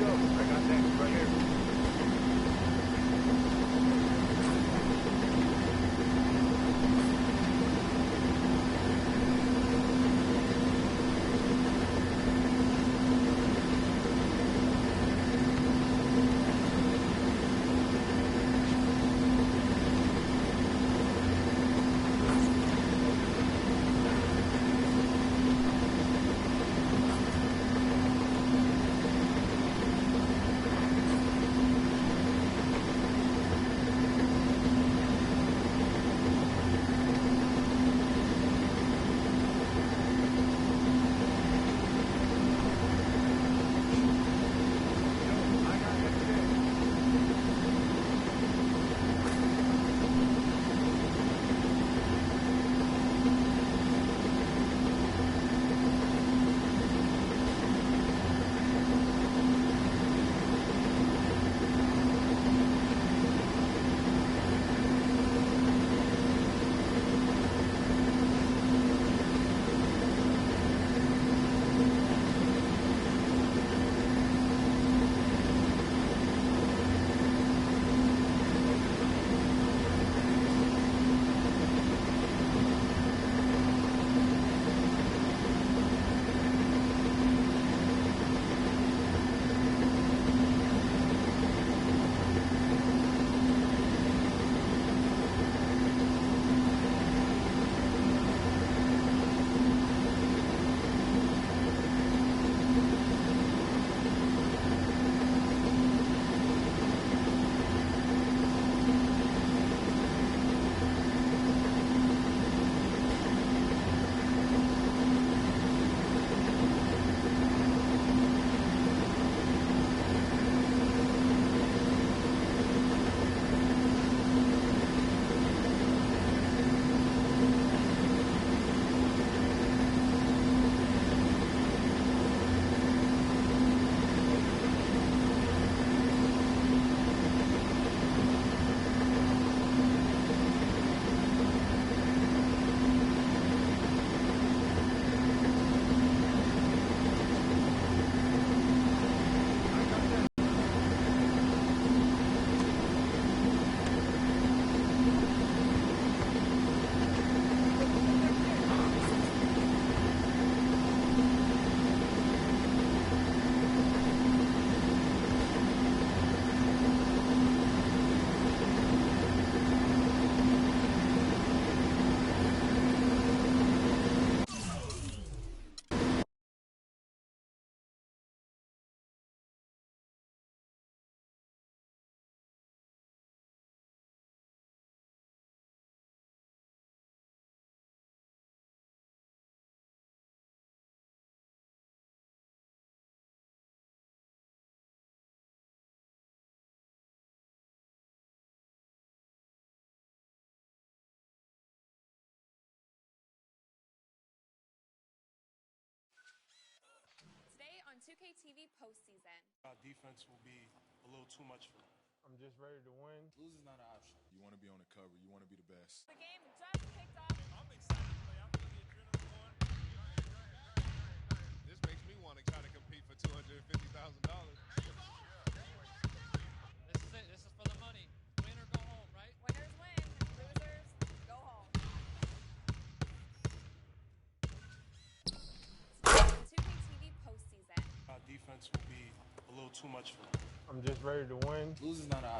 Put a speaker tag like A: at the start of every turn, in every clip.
A: I got next right here.
B: Today on 2K TV postseason.
C: Our defense will be a little too much for them.
A: I'm just ready to win.
D: Lose is not an option. You want to be on the cover. You want to be the best.
B: The game just kicked off.
E: I'm excited to play. I feel the adrenaline going. This makes me want to try to compete for $250,000.
F: This is it. This is for the money. Win or go home, right?
B: Winners win, losers go home. Today on 2K TV postseason.
C: Our defense will be a little too much for them.
A: I'm just ready to win.
D: Lose is not an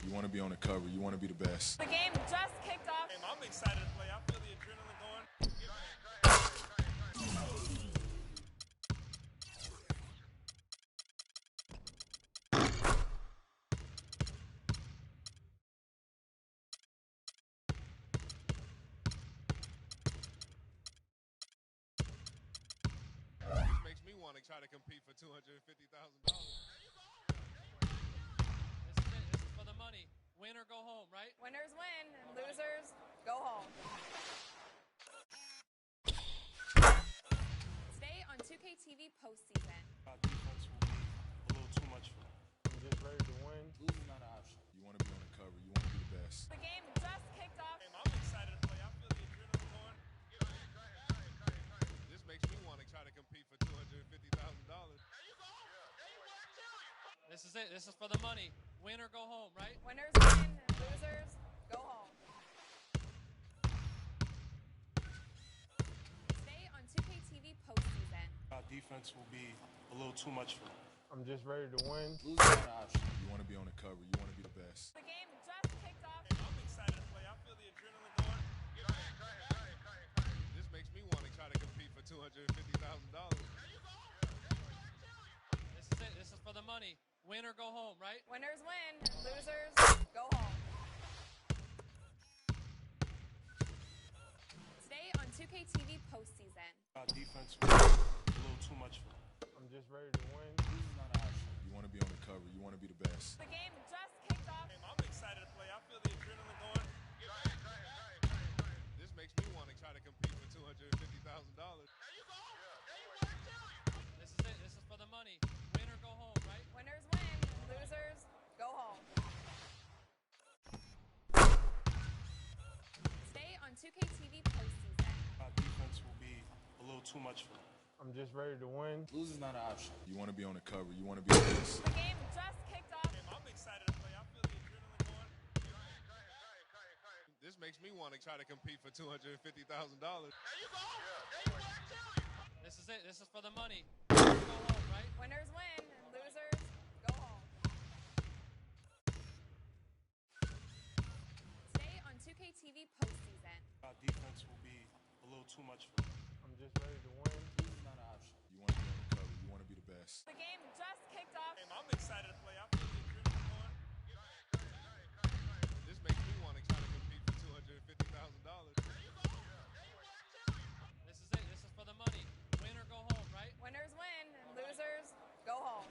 D: option. You want to be on the cover. You want to be the best.
B: The game just kicked off.
E: I'm excited to play. I feel the adrenaline going. This makes me want to try to compete for $250,000.
F: This is it. This is for the money. Win or go home, right?
B: Winners win, losers go home. Today on 2K TV postseason.
C: Our defense will be a little too much for them.
A: I'm just ready to win.
D: Lose is not an option. You want to be on the cover. You want to be the best.
B: The game just kicked off.
E: I'm excited to play. I feel the adrenaline going. This makes me want to try to compete for $250,000.
F: is it. This is for the money. Win or go home, right?
B: Winners win, losers go home. Stay on 2K TV postseason.
C: Our defense will be a little too much for them.
A: I'm just ready to win.
D: Losing is not an option. You want to be on the cover. You want to be the best.
B: The game just kicked off.
E: I'm excited to play. I feel the adrenaline going. This makes me want to try to compete for $250,000.
F: This is it. This is for the money. Win or go home, right?
B: Winners win, losers go home. Stay on 2K TV postseason.
C: Our defense will be a little too much for them.
A: I'm just ready to win.
D: Losing is not an option. You want to be on the cover. You want to be the best.
B: The game just kicked off.
E: I'm excited to play. I feel the adrenaline going. This makes me want to try to compete for $250,000.
F: This is it. This is for the money. Win or go home, right?
B: Winners win, losers go home. Stay on 2K TV postseason.
C: Our defense will be a little too much for them.
A: I'm just ready to win.
D: Losing is not an option. You want to be on the cover. You want to be the best.
B: The game just kicked off.
E: I'm excited to play. I feel the adrenaline going. This makes me want to try to compete for $250,000.
F: This is it. This is for the money. Win or go home, right?
B: Winners win, losers go home. Stay on 2K TV postseason.
C: Our defense will be a little too much for them.
A: I'm just ready to win.
D: Losing is not an option. You want to be on the cover. You want to be the best.
B: The game just kicked off.
E: I'm excited to play. I feel the adrenaline going. This makes me want to try to compete for $250,000.
F: This is it. This is for the money. Win or go home, right?
B: Winners win, losers go home.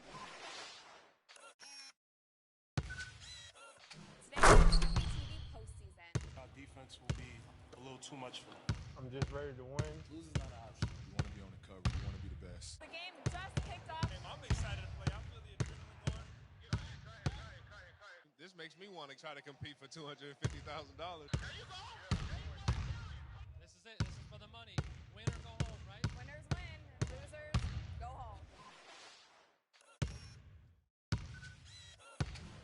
B: Stay on 2K TV postseason.
C: Our defense will be a little too much for them.
A: I'm just ready to win.
D: Losing is not an option. You want to be on the cover. You want to be the best.
B: The game just kicked off.
E: I'm excited to play. I feel the adrenaline going. This makes me want to try to compete for $250,000.
F: This is it. This is for the money. Win or go home, right?
B: Winners win, losers go home.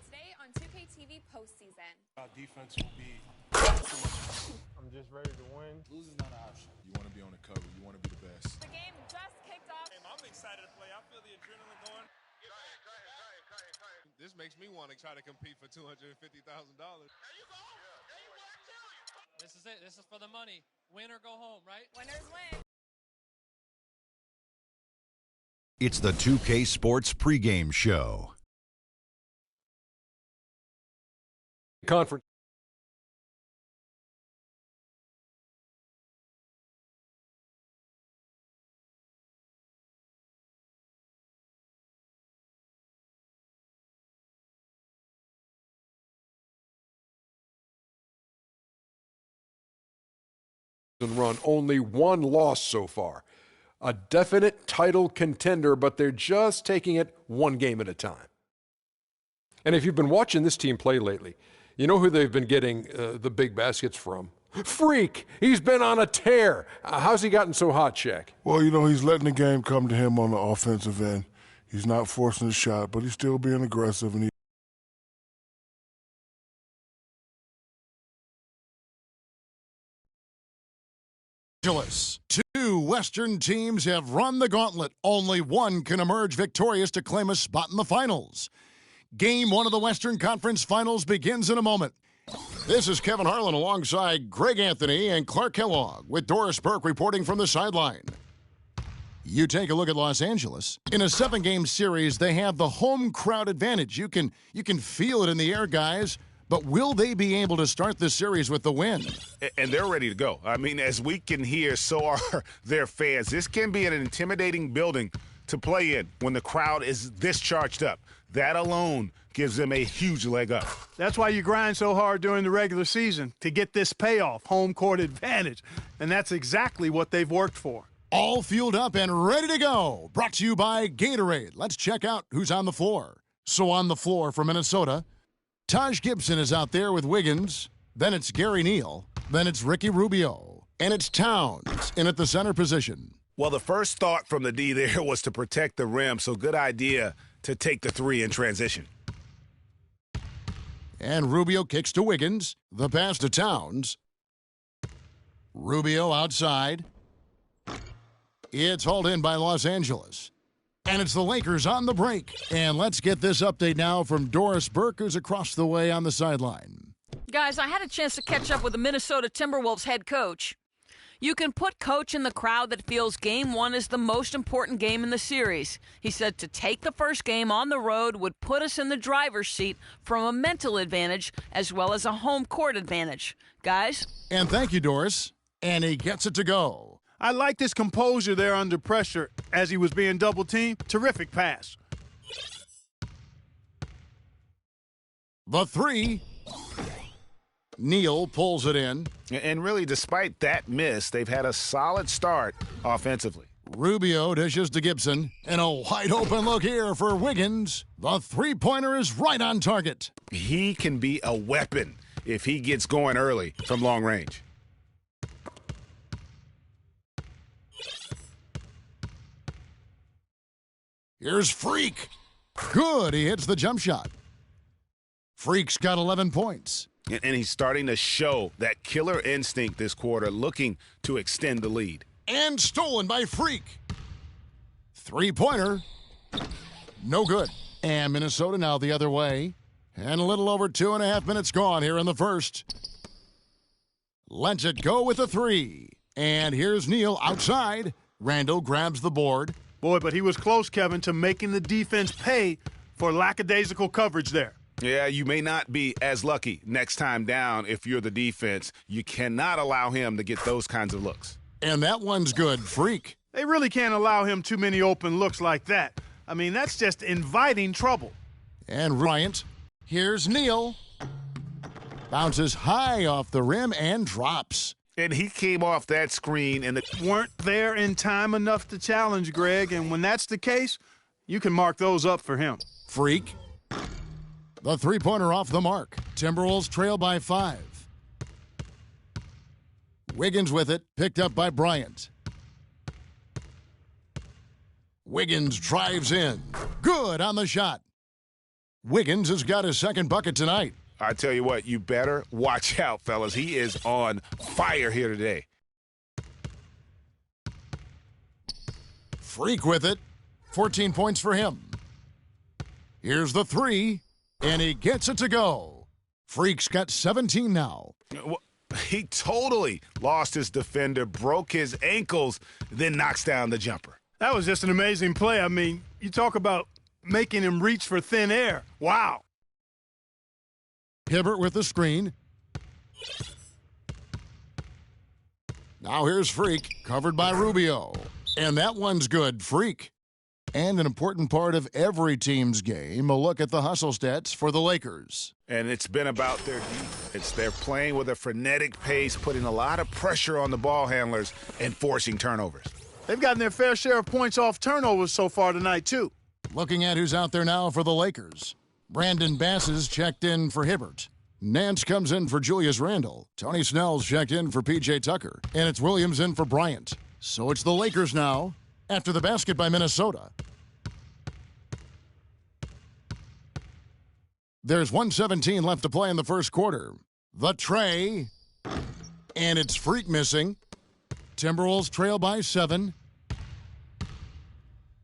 B: Stay on 2K TV postseason.
C: Our defense will be a little too much for them.
A: I'm just ready to win.
D: Losing is not an option. You want to be on the cover. You want to be the best.
B: The game just kicked off.
E: I'm excited to play. I feel the adrenaline going. This makes me want to try to compete for $250,000.
F: This is it. This is for the money. Win or go home, right?
B: Winners win.
G: It's the 2K Sports pregame show.
H: Conference. Run only one loss so far. A definite title contender, but they're just taking it one game at a time. And if you've been watching this team play lately, you know who they've been getting the big baskets from? Freak! He's been on a tear. How's he gotten so hot, Shaq?
I: Well, you know, he's letting the game come to him on the offensive end. He's not forcing the shot, but he's still being aggressive. And
J: Two Western teams have run the gauntlet. Only one can emerge victorious to claim a spot in the finals. Game one of the Western Conference Finals begins in a moment. This is Kevin Harlan alongside Greg Anthony and Clark Kellogg with Doris Burke reporting from the sideline. You take a look at Los Angeles. In a 7-game series, they have the home crowd advantage. You can feel it in the air, guys. But will they be able to start the series with the win?
K: And they're ready to go. I mean, as we can hear, so are their fans. This can be an intimidating building to play in when the crowd is this charged up. That alone gives them a huge leg up.
L: That's why you grind so hard during the regular season, to get this payoff, home court advantage. And that's exactly what they've worked for.
J: All fueled up and ready to go. Brought to you by Gatorade. Let's check out who's on the floor. So on the floor for Minnesota, Taj Gibson is out there with Wiggins. Then it's Gary Neal. Then it's Ricky Rubio. And it's Towns in at the center position.
K: Well, the first thought from the D there was to protect the rim, so good idea to take the three in transition.
J: And Rubio kicks to Wiggins. The pass to Towns. Rubio outside. It's hauled in by Los Angeles. And it's the Lakers on the break. And let's get this update now from Doris Burke, who's across the way on the sideline.
M: Guys, I had a chance to catch up with the Minnesota Timberwolves head coach. You can put Coach in the crowd that feels Game 1 is the most important game in the series. He said to take the first game on the road would put us in the driver's seat from a mental advantage as well as a home court advantage. Guys?
J: And thank you, Doris. And he gets it to go.
L: I liked his composure there under pressure as he was being double-teamed. Terrific pass.
J: The three. Neal pulls it in.
K: And really, despite that miss, they've had a solid start offensively.
J: Rubio dishes to Gibson. And a wide-open look here for Wiggins. The three-pointer is right on target.
K: He can be a weapon if he gets going early from long range.
J: Here's Freak. Good, he hits the jump shot. Freak's got 11 points.
K: And he's starting to show that killer instinct this quarter, looking to extend the lead.
J: And stolen by Freak. Three-pointer. No good. And Minnesota now the other way. And a little over 2.5 minutes gone here in the first. Lets it go with a three. And here's Neal outside. Randall grabs the board.
L: Boy, but he was close, Kevin, to making the defense pay for lackadaisical coverage there.
K: Yeah, you may not be as lucky next time down if you're the defense. You cannot allow him to get those kinds of looks.
J: And that one's good. Freak.
L: They really can't allow him too many open looks like that. I mean, that's just inviting trouble.
J: And Bryant. Here's Neal. Bounces high off the rim and drops.
K: And he came off that screen and
L: weren't there in time enough to challenge Greg. And when that's the case, you can mark those up for him.
J: Freak. The three-pointer off the mark. Timberwolves trail by 5. Wiggins with it, picked up by Bryant. Wiggins drives in. Good on the shot. Wiggins has got his second bucket tonight.
K: I tell you what, you better watch out, fellas. He is on fire here today.
J: Freak with it. 14 points for him. Here's the three, and he gets it to go. Freak's got 17 now.
K: He totally lost his defender, broke his ankles, then knocks down the jumper.
L: That was just an amazing play. I mean, you talk about making him reach for thin air. Wow.
J: Hibbert with the screen. Now here's Freak, covered by Rubio. And that one's good. Freak. And an important part of every team's game, a look at the hustle stats for the Lakers.
K: And it's been about their defense. They're playing with a frenetic pace, putting a lot of pressure on the ball handlers and forcing turnovers.
L: They've gotten their fair share of points off turnovers so far tonight, too.
J: Looking at who's out there now for the Lakers. Brandon Bass is checked in for Hibbert. Nance comes in for Julius Randle. Tony Snell's checked in for P.J. Tucker. And it's Williams in for Bryant. So it's the Lakers now, after the basket by Minnesota. There's 1:17 left to play in the first quarter. The tray. And it's Freak missing. Timberwolves trail by 7.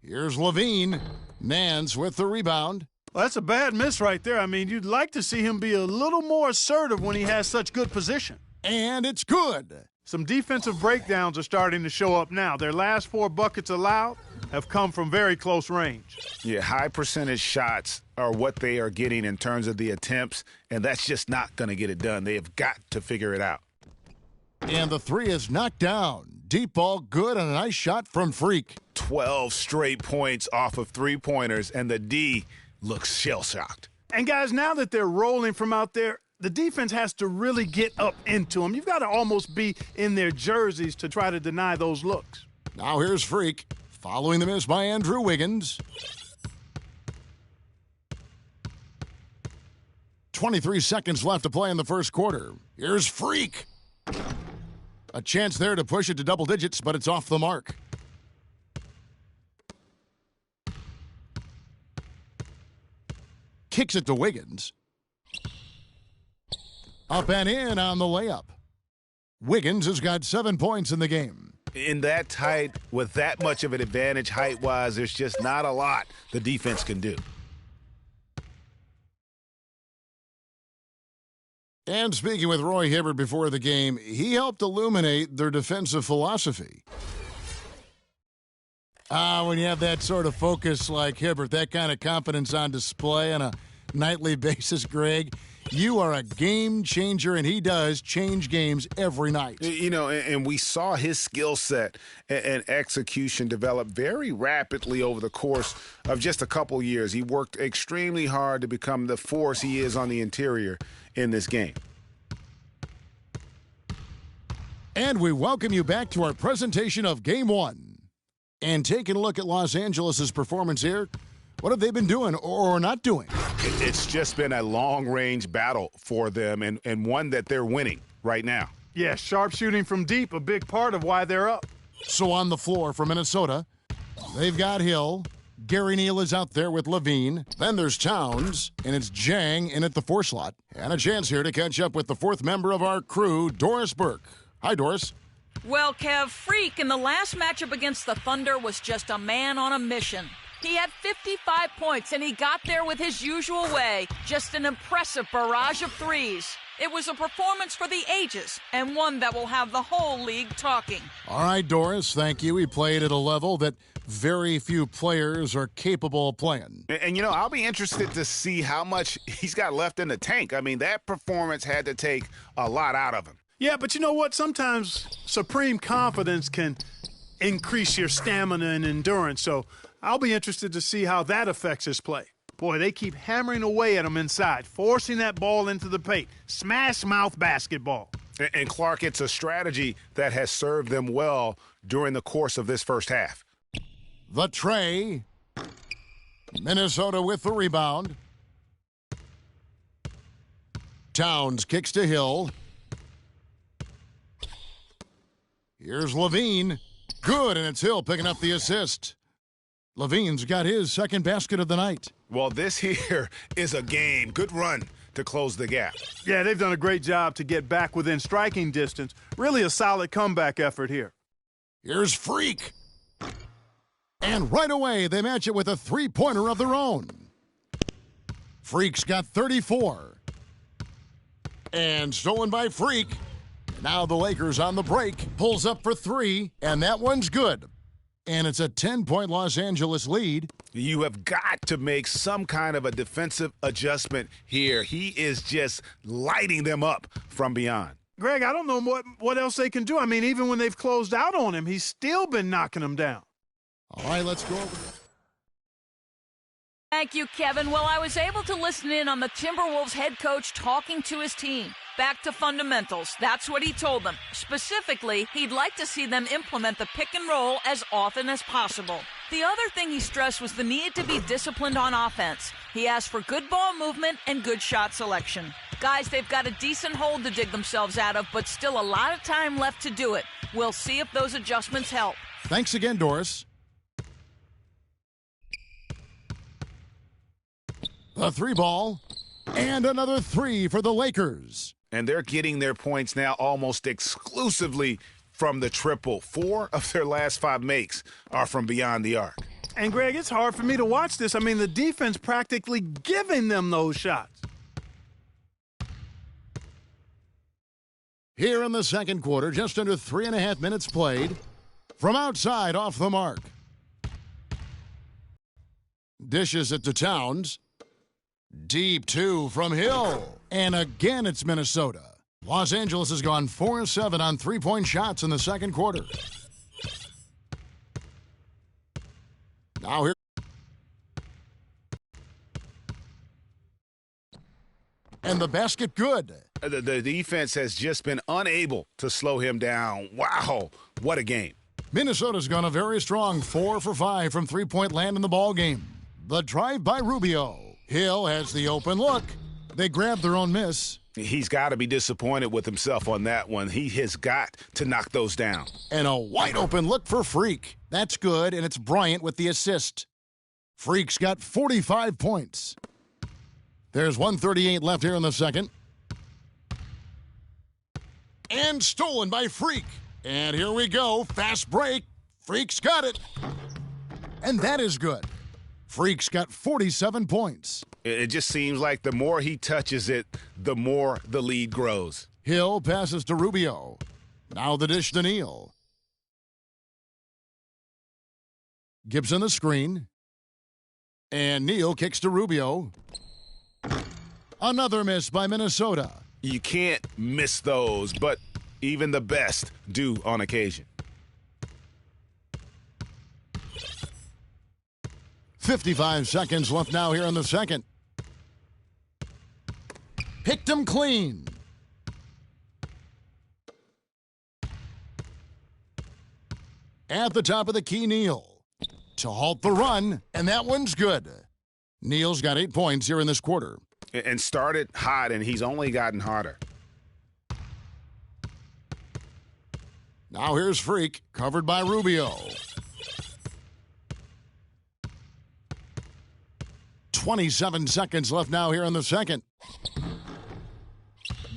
J: Here's Levine. Nance with the rebound.
L: Well, that's a bad miss right there. I mean, you'd like to see him be a little more assertive when he has such good position.
J: And it's good.
L: Some defensive breakdowns are starting to show up now. Their last 4 buckets allowed have come from very close range.
K: Yeah, high percentage shots are what they are getting in terms of the attempts, and that's just not going to get it done. They have got to figure it out.
J: And the three is knocked down. Deep ball good and a nice shot from Freak.
K: 12 straight points off of three-pointers, and the D looks shell-shocked.
L: And, guys, now that they're rolling from out there, the defense has to really get up into them. You've got to almost be in their jerseys to try to deny those looks.
J: Now here's Freak, following the miss by Andrew Wiggins. 23 seconds left to play in the first quarter. Here's Freak. A chance there to push it to double digits, but it's off the mark. kicks it to Wiggins. Up and in on the layup. Wiggins has got 7 points in the game.
K: In that tight, with that much of an advantage height-wise, there's just not a lot the defense can do.
J: And speaking with Roy Hibbert before the game, he helped illuminate their defensive philosophy. When you have that sort of focus like Hibbert, that kind of confidence on display on a nightly basis, Greg, you are a game changer, and he does change games every night.
K: You know, and we saw his skill set and execution develop very rapidly over the course of just a couple years. He worked extremely hard to become the force he is on the interior in this game.
J: And we welcome you back to our presentation of Game 1. And taking a look at Los Angeles' performance here, what have they been doing or not doing?
K: It's just been a long-range battle for them and one that they're winning right now.
L: Yeah, sharp shooting from deep, a big part of why they're up.
J: So on the floor for Minnesota, they've got Hill. Gary Neal is out there with Levine. Then there's Towns, and it's Jang in at the 4 slot. And a chance here to catch up with the 4th member of our crew, Doris Burke. Hi, Doris.
M: Well, Kev, Freak in the last matchup against the Thunder was just a man on a mission. He had 55 points, and he got there with his usual way. Just an impressive barrage of threes. It was a performance for the ages, and one that will have the whole league talking.
J: All right, Doris, thank you. He played at a level that very few players are capable of playing.
K: And you know, I'll be interested to see how much he's got left in the tank. I mean, that performance had to take a lot out of him.
L: Yeah, but you know what? Sometimes supreme confidence can increase your stamina and endurance, so I'll be interested to see how that affects his play. Boy, they keep hammering away at him inside, forcing that ball into the paint. Smash mouth basketball.
K: And Clark, it's a strategy that has served them well during the course of this first half.
J: The tray. Minnesota with the rebound. Towns kicks to Hill. Here's Levine. Good, and it's Hill picking up the assist. Levine's got his second basket of the night.
K: Well, this here is a game. Good run to close the gap.
L: Yeah, they've done a great job to get back within striking distance. Really a solid comeback effort here.
J: Here's Freak. And right away, they match it with a three-pointer of their own. Freak's got 34. And stolen by Freak. Now the Lakers on the break. Pulls up for 3, and that one's good. And it's a 10-point Los Angeles lead.
K: You have got to make some kind of a defensive adjustment here. He is just lighting them up from beyond.
L: Greg, I don't know what else they can do. I mean, even when they've closed out on him, he's still been knocking them down.
J: All right, let's go over it.
M: Thank you, Kevin. Well, I was able to listen in on the Timberwolves head coach talking to his team. Back to fundamentals. That's what he told them. Specifically, he'd like to see them implement the pick and roll as often as possible. The other thing he stressed was the need to be disciplined on offense. He asked for good ball movement and good shot selection. Guys, they've got a decent hole to dig themselves out of, but still a lot of time left to do it. We'll see if those adjustments help.
J: Thanks again, Doris. The 3-ball, and another 3 for the Lakers.
K: And they're getting their points now almost exclusively from the triple. 4 of their last 5 makes are from beyond the arc.
L: And, Greg, it's hard for me to watch this. I mean, the defense practically giving them those shots.
J: Here in the second quarter, just under 3.5 minutes played. From outside, off the mark. Dishes it to Towns. Deep 2 from Hill. And again, it's Minnesota. Los Angeles has gone 4-7 on three-point shots in the second quarter. Now here. And the basket good.
K: The defense has just been unable to slow him down. Wow, what a game.
J: Minnesota's gone a very strong 4 for 5 from three-point land in the ball game. The drive by Rubio. Hill has the open look. They grab their own miss.
K: He's got to be disappointed with himself on that one. He has got to knock those down.
J: And a wide open look for Freak. That's good, and it's Bryant with the assist. Freak's got 45 points. There's 1:38 left here in the second. And stolen by Freak. And here we go. Fast break. Freak's got it. And that is good. Freak's got 47 points.
K: It just seems like the more he touches it, the more the lead grows.
J: Hill passes to Rubio. Now the dish to Neal. Gibson the screen. And Neal kicks to Rubio. Another miss by Minnesota.
K: You can't miss those, but even the best do on occasion.
J: 55 seconds left now here in the second. Picked him clean. At the top of the key, Neal. To halt the run, and that one's good. Neal's got 8 points here in this quarter.
K: And started hot, and he's only gotten hotter.
J: Now here's Freak, covered by Rubio. 27 seconds left now here in the second.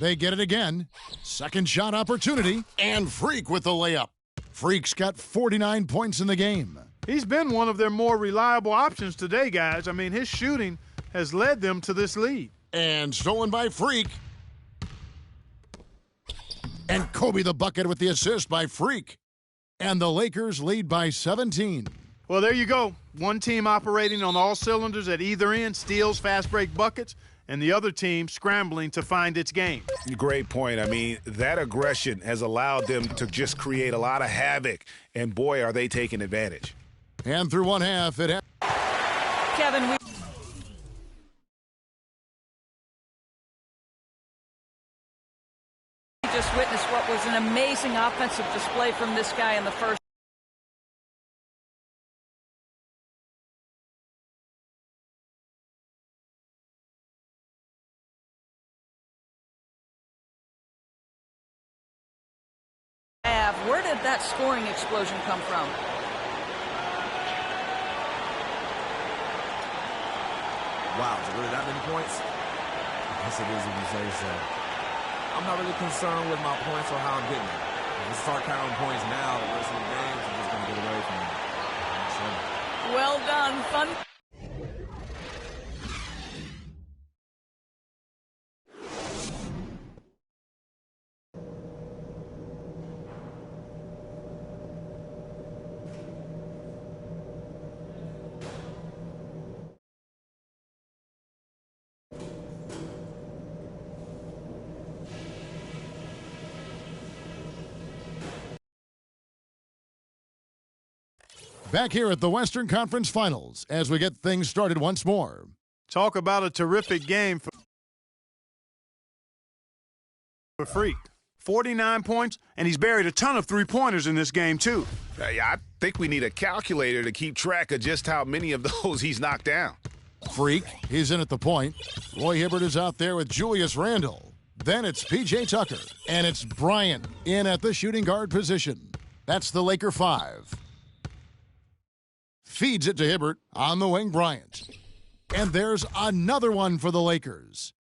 J: They get it again. Second shot opportunity, and Freak with the layup. Freak's got 49 points in the game.
L: He's been one of their more reliable options today, guys. I mean, his shooting has led them to this lead.
J: And stolen by Freak. And Kobe the bucket with the assist by Freak. And the Lakers lead by 17.
L: Well, there you go. One team operating on all cylinders at either end, steals, fast break buckets, and the other team scrambling to find its game.
K: Great point. I mean, that aggression has allowed them to just create a lot of havoc, and boy, are they taking advantage.
J: And through one half, it
M: Kevin, we just witnessed what was an amazing offensive display from this guy in the first. Where did that scoring explosion come from?
N: Wow, is it really that many points? Yes, it is if you say so. I'm not really concerned with my points or how I'm getting them. If I start counting points now, the rest of the games are just going to get away from me.
M: Well done. Fun.
J: Back here at the Western Conference Finals as we get things started once more.
L: Talk about a terrific game for Freak. 49 points, and he's buried a ton of three-pointers in this game, too.
K: I think we need a calculator to keep track of just how many of those he's knocked down.
J: Freak, he's in at the point. Roy Hibbert is out there with Julius Randle. Then it's P.J. Tucker, and it's Bryant in at the shooting guard position. That's the Laker 5. Feeds it to Hibbert on the wing, Bryant. And there's another one for the Lakers.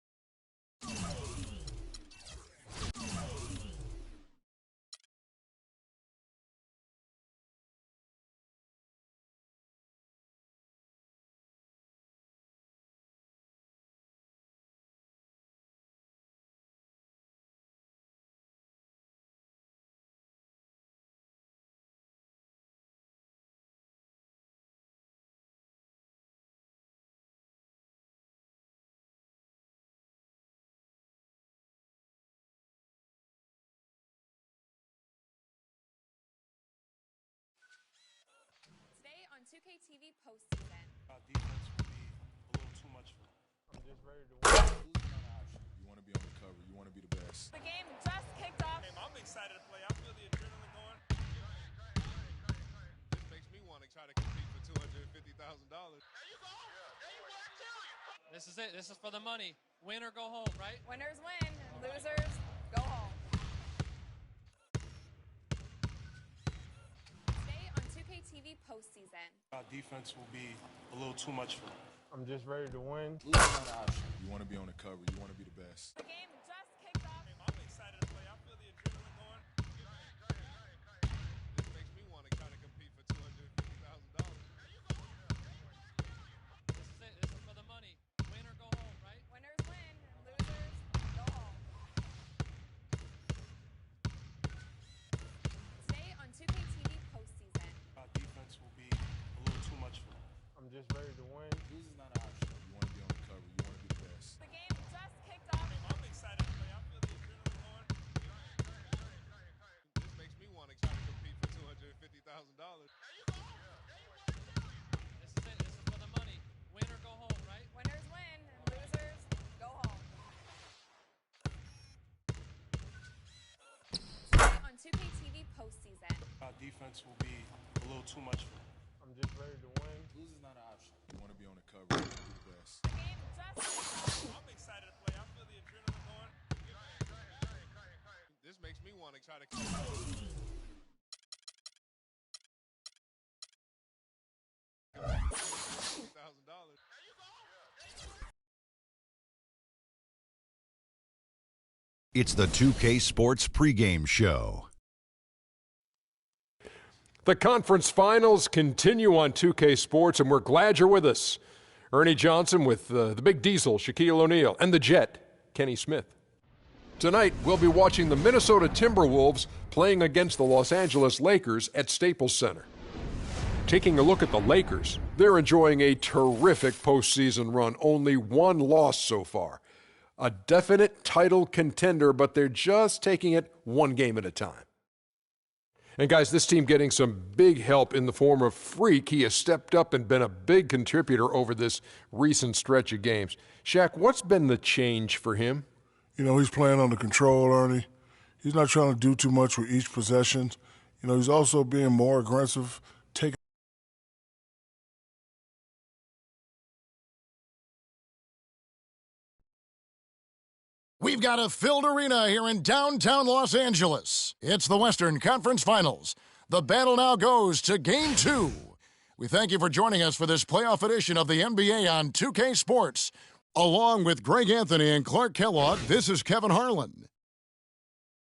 B: Today on 2K TV postseason.
C: Our defense will be a little too much for them.
A: I'm just ready to win.
D: You want to be on the cover. You want to be the best.
B: The game just kicked off.
E: I'm excited to play. I feel the adrenaline going. This makes me want to try to compete for $250,000.
F: This is it. This is for the money. Win or go home, right?
B: Winners win, losers go home. Today on 2K TV postseason.
C: Our defense will be a little too much for them.
A: I'm just ready to win.
D: You want to be on the cover. You want to be the best.
B: The game just kicked off.
E: I'm excited to play. I feel the adrenaline going. This makes me want to kind of compete for $250,000.
F: This is it. This is for the money. Win or go home, right?
B: Winners win, losers go home. Today on 2K TV postseason.
C: Our defense will be a little too much for them.
A: I'm just ready to win.
D: You want to be on the cover. You want to be the best.
B: The game just kicked off.
E: I'm excited to play. I feel the adrenaline going. This makes me want to try to compete for $250,000.
F: This is it. This is for the money. Win or go home, right?
B: Winners win, losers go home. Today on 2K TV postseason.
C: Our defense will be a little too much for them.
A: I'm just ready to win.
D: You want to be on the cover. You want to be the best.
B: The game just kicked off.
E: I'm excited to play. I feel the adrenaline going. This makes me want to try to compete. $1,000.
G: It's the 2K Sports pregame show.
H: The conference finals continue on 2K Sports, and we're glad you're with us. Ernie Johnson with the Big Diesel, Shaquille O'Neal, and the Jet, Kenny Smith. Tonight, we'll be watching the Minnesota Timberwolves playing against the Los Angeles Lakers at Staples Center. Taking a look at the Lakers, they're enjoying a terrific postseason run, only one loss so far. A definite title contender, but they're just taking it one game at a time. And guys, this team getting some big help in the form of Freak. He has stepped up and been a big contributor over this recent stretch of games. Shaq, what's been the change for him?
I: You know, he's playing under control, Ernie. He's not trying to do too much with each possession. You know, he's also being more aggressive, taking.
J: We've got a filled arena here in downtown Los Angeles. It's the Western Conference Finals. The battle now goes to Game 2. We thank you for joining us for this playoff edition of the NBA on 2K Sports. Along with Greg Anthony and Clark Kellogg, this is Kevin Harlan.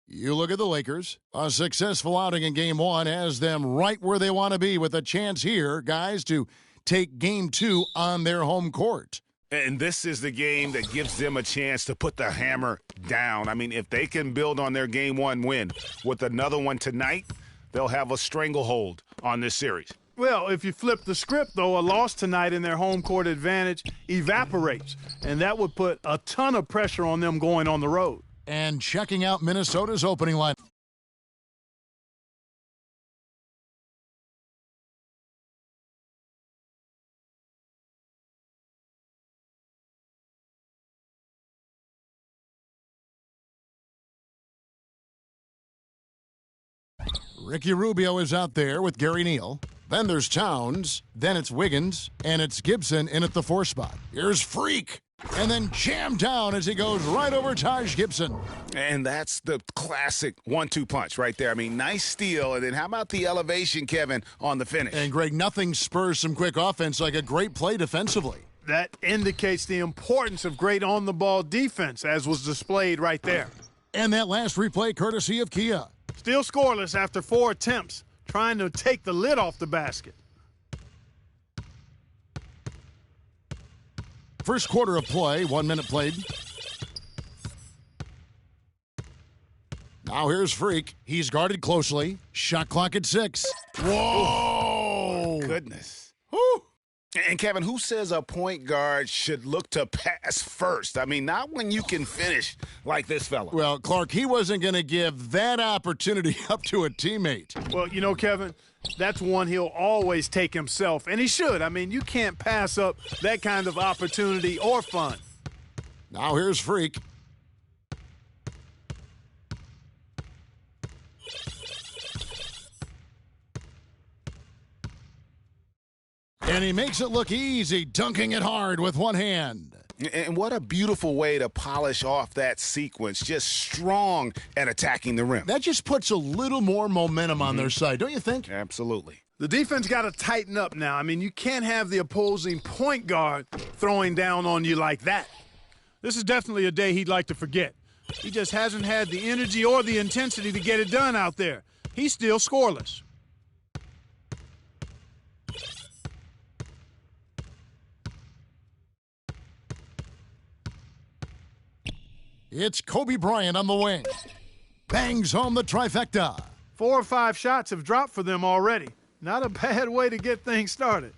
J: You look at the Lakers. A successful outing in Game 1 has them right where they want to be with a chance here, guys, to take Game 2 on their home court.
K: And this is the game that gives them a chance to put the hammer down. I mean, if they can build on their Game 1 win with another one tonight, they'll have a stranglehold on this series.
L: Well, if you flip the script, though, a loss tonight in their home court advantage evaporates, and that would put a ton of pressure on them going on the road.
J: And checking out Minnesota's opening line. Ricky Rubio is out there with Gary Neal. Then there's Towns. Then it's Wiggins. And it's Gibson in at the 4 spot. Here's Freak. And then jammed down as he goes right over Taj Gibson.
K: And that's the classic 1-2 punch right there. I mean, nice steal. And then how about the elevation, Kevin, on the finish?
J: And, Greg, nothing spurs some quick offense like a great play defensively.
L: That indicates the importance of great on-the-ball defense, as was displayed right there.
J: And that last replay courtesy of Kia.
L: Still scoreless after 4 attempts, trying to take the lid off the basket.
J: First quarter of play, 1 minute played. Now here's Freak. He's guarded closely. Shot clock at 6. Whoa!
K: Goodness. Whew. And, Kevin, who says a point guard should look to pass first? I mean, not when you can finish like this fella.
J: Well, Clark, he wasn't going to give that opportunity up to a teammate.
L: Well, you know, Kevin, that's one he'll always take himself, and he should. I mean, you can't pass up that kind of opportunity or fun.
J: Now here's Freak. And he makes it look easy, dunking it hard with one hand.
K: And what a beautiful way to polish off that sequence. Just strong at attacking the rim.
J: That just puts a little more momentum on their side, don't you think?
K: Absolutely.
L: The defense got to tighten up now. I mean, you can't have the opposing point guard throwing down on you like that. This is definitely a day he'd like to forget. He just hasn't had the energy or the intensity to get it done out there. He's still scoreless.
J: It's Kobe Bryant on the wing. Bangs home the trifecta.
L: 4 or 5 shots have dropped for them already. Not a bad way to get things started.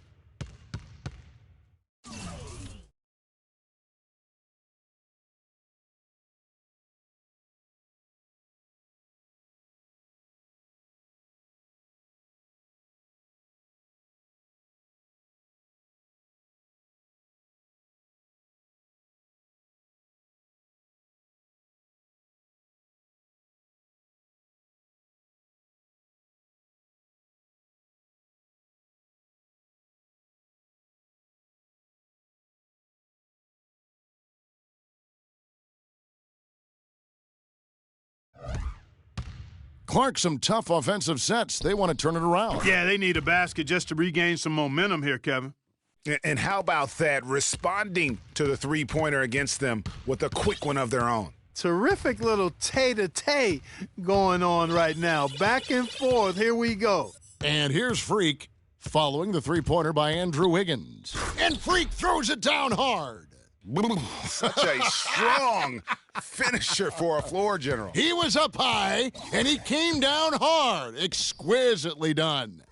J: Clark, some tough offensive sets. They want to turn it around.
L: Yeah, they need a basket just to regain some momentum here, Kevin.
K: And how about that, responding to the three-pointer against them with a quick one of their own?
L: Terrific little tay-to-tay going on right now. Back and forth. Here we go.
J: And here's Freak following the three-pointer by Andrew Wiggins. And Freak throws it down hard.
K: Such a strong finisher for a floor general.
J: He was up high, and he came down hard. Exquisitely done.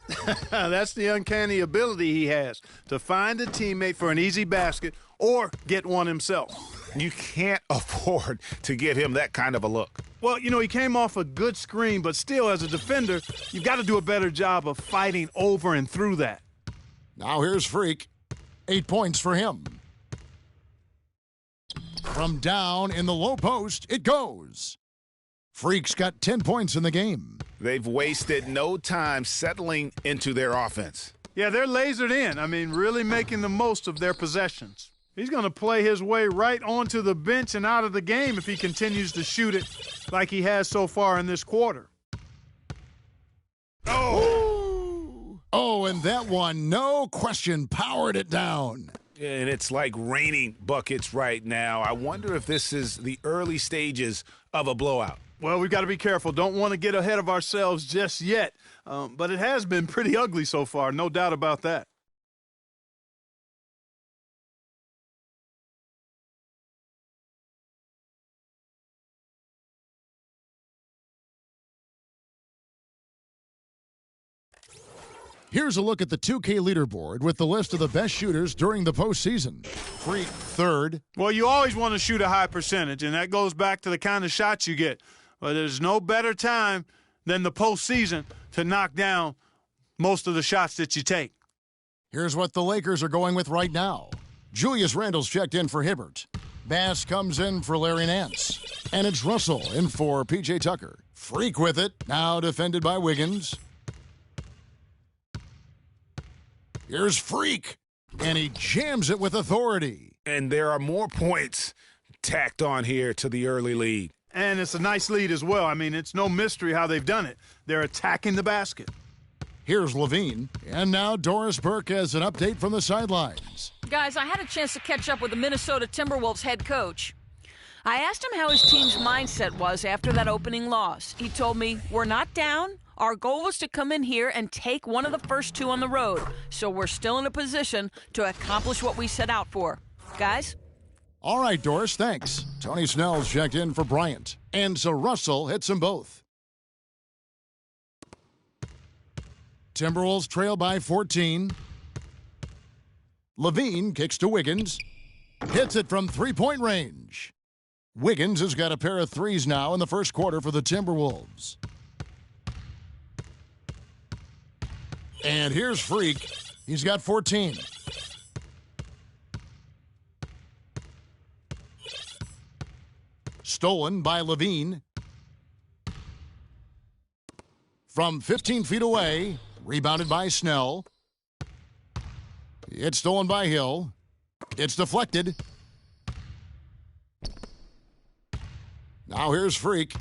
L: That's the uncanny ability he has to find a teammate for an easy basket or get one himself.
K: You can't afford to give him that kind of a look.
L: Well, you know, he came off a good screen, but still, as a defender, you've got to do a better job of fighting over and through that.
J: Now here's Freak. 8 points for him. From down in the low post, it goes. Freak's got 10 points in the game.
K: They've wasted no time settling into their offense.
L: Yeah, they're lasered in. I mean, really making the most of their possessions. He's going to play his way right onto the bench and out of the game if he continues to shoot it like he has so far in this quarter.
J: Oh, and that one, no question, powered it down.
K: And it's like raining buckets right now. I wonder if this is the early stages of a blowout.
L: Well, we've got to be careful. Don't want to get ahead of ourselves just yet. But it has been pretty ugly so far, no doubt about that.
J: Here's a look at the 2K leaderboard with the list of the best shooters during the postseason. Freak third.
L: Well, you always want to shoot a high percentage, and that goes back to the kind of shots you get. But there's no better time than the postseason to knock down most of the shots that you take.
J: Here's what the Lakers are going with right now. Julius Randle's checked in for Hibbert. Bass comes in for Larry Nance. And it's Russell in for P.J. Tucker. Freak with it, now defended by Wiggins. Here's Freak, and he jams it with authority.
K: And there are more points tacked on here to the early lead.
L: And it's a nice lead as well. I mean, it's no mystery how they've done it. They're attacking the basket.
J: Here's Levine, and now Doris Burke has an update from the sidelines.
M: Guys, I had a chance to catch up with the Minnesota Timberwolves head coach. I asked him how his team's mindset was after that opening loss. He told me, we're not down. Our goal was to come in here and take one of the first 2 on the road, so we're still in a position to accomplish what we set out for. Guys?
J: All right, Doris, thanks. Tony Snell's checked in for Bryant, and so Russell hits them both. Timberwolves trail by 14. Levine kicks to Wiggins. Hits it from three-point range. Wiggins has got a pair of threes now in the first quarter for the Timberwolves. And here's Freak. He's got 14. Stolen by Levine. From 15 feet away, rebounded by Snell. It's stolen by Hill. It's deflected. Now here's Freak.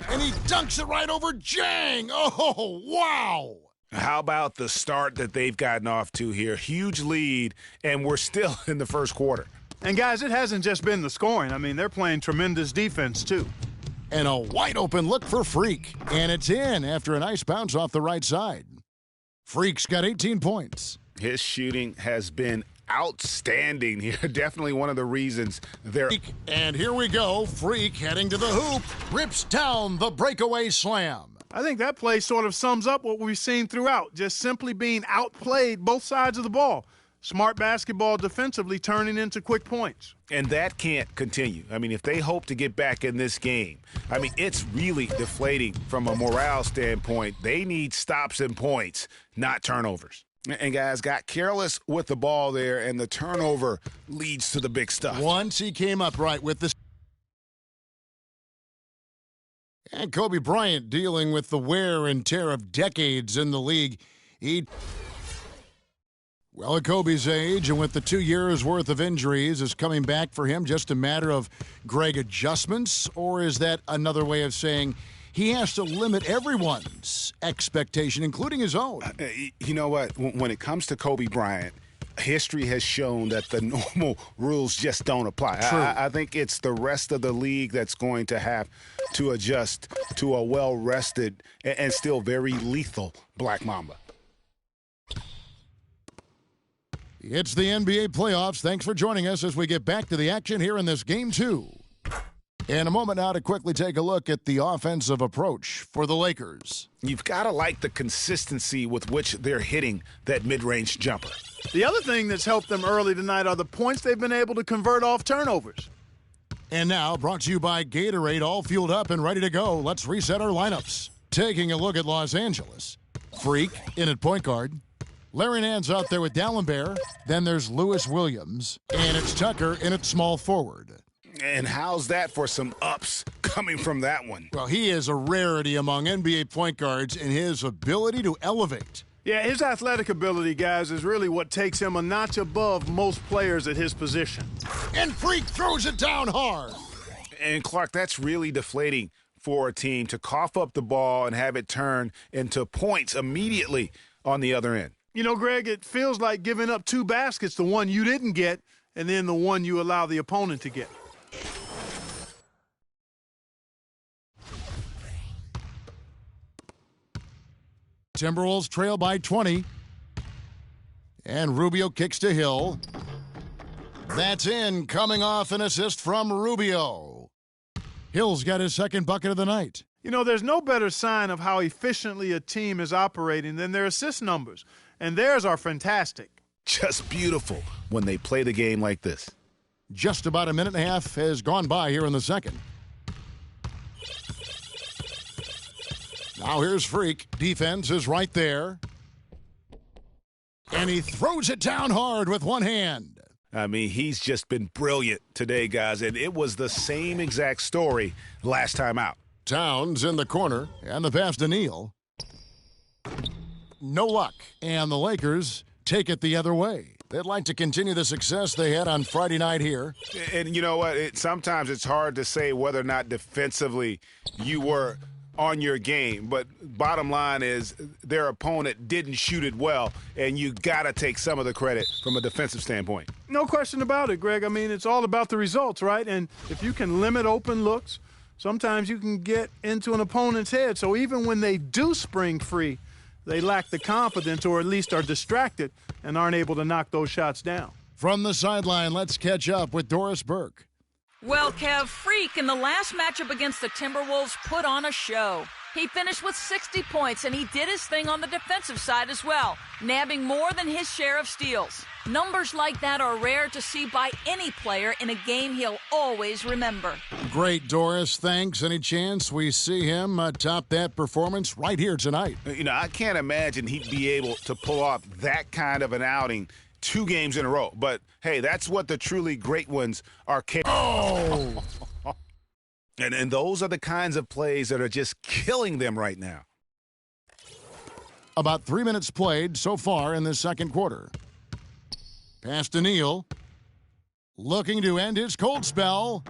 J: And he dunks it right over Jang. Oh, wow.
K: How about the start that they've gotten off to here? Huge lead, and we're still in the first quarter.
L: And, guys, it hasn't just been the scoring. I mean, they're playing tremendous defense, too.
J: And a wide-open look for Freak. And it's in after a nice bounce off the right side. Freak's got 18 points.
K: His shooting has been outstanding here. Definitely one of the reasons they're...
J: And here we go. Freak heading to the hoop. Rips down the breakaway slam.
L: I think that play sort of sums up what we've seen throughout. Just simply being outplayed both sides of the ball. Smart basketball defensively turning into quick points.
K: And that can't continue. I mean, if they hope to get back in this game, I mean, it's really deflating from a morale standpoint. They need stops and points, not turnovers. And guys got careless with the ball there, and the turnover leads to the big stuff.
J: Once he came up right with the... And Kobe Bryant dealing with the wear and tear of decades in the league. Well, at Kobe's age, and with the 2 years' worth of injuries, is coming back for him just a matter of, Greg, adjustments? Or is that another way of saying he has to limit everyone's expectation, including his own?
K: You know what? When it comes to Kobe Bryant, history has shown that the normal rules just don't apply.
J: True.
K: I think it's the rest of the league that's going to have to adjust to a well-rested and still very lethal Black Mamba.
J: It's the NBA playoffs. Thanks for joining us as we get back to the action here in this Game 2. In a moment now to quickly take a look at the offensive approach for the Lakers.
K: You've got to like the consistency with which they're hitting that mid-range jumper.
L: The other thing that's helped them early tonight are the points they've been able to convert off turnovers.
J: And now, brought to you by Gatorade, all fueled up and ready to go. Let's reset our lineups. Taking a look at Los Angeles. Freak in at point guard. Larry Nance out there with Dallenberg. Then there's Lewis Williams. And it's Tucker in at small forward.
K: And how's that for some ups coming from that one?
J: Well, he is a rarity among NBA point guards in his ability to elevate.
L: Yeah, his athletic ability, guys, is really what takes him a notch above most players at his position.
J: And Freak throws it down hard.
K: And, Clark, that's really deflating for a team to cough up the ball and have it turn into points immediately on the other end.
L: You know, Greg, it feels like giving up 2 baskets, the one you didn't get and then the one you allow the opponent to get.
J: Timberwolves trail by 20. And Rubio kicks to Hill. That's in, coming off an assist from Rubio. Hill's got his second bucket of the night.
L: You know, there's no better sign of how efficiently a team is operating than their assist numbers. And theirs are fantastic.
K: Just beautiful when they play the game like this.
J: Just about a minute and a half has gone by here in the second. Now here's Freak. Defense is right there. And he throws it down hard with one hand.
K: I mean, he's just been brilliant today, guys. And it was the same exact story last time out.
J: Towns in the corner, and the pass to Neal. No luck. And the Lakers take it the other way. They'd like to continue the success they had on Friday night here.
K: And you know what? Sometimes it's hard to say whether or not defensively you were on your game. But bottom line is their opponent didn't shoot it well, and you got to take some of the credit from a defensive standpoint.
L: No question about it, Greg. I mean, it's all about the results, right? And if you can limit open looks, sometimes you can get into an opponent's head. So even when they do spring free, they lack the confidence or at least are distracted and aren't able to knock those shots down.
J: From the sideline, let's catch up with Doris Burke.
M: Well, Kev, Freak in the last matchup against the Timberwolves put on a show. He finished with 60 points, and he did his thing on the defensive side as well, nabbing more than his share of steals. Numbers like that are rare to see by any player in a game he'll always remember.
J: Great, Doris. Thanks. Any chance we see him top that performance right here tonight?
K: You know, I can't imagine he'd be able to pull off that kind of an outing 2 games in a row. But, hey, that's what the truly great ones are capable of.
J: Oh!
K: And those are the kinds of plays that are just killing them right now.
J: About 3 minutes played so far in this second quarter. Pass to Neal. Looking to end his cold spell.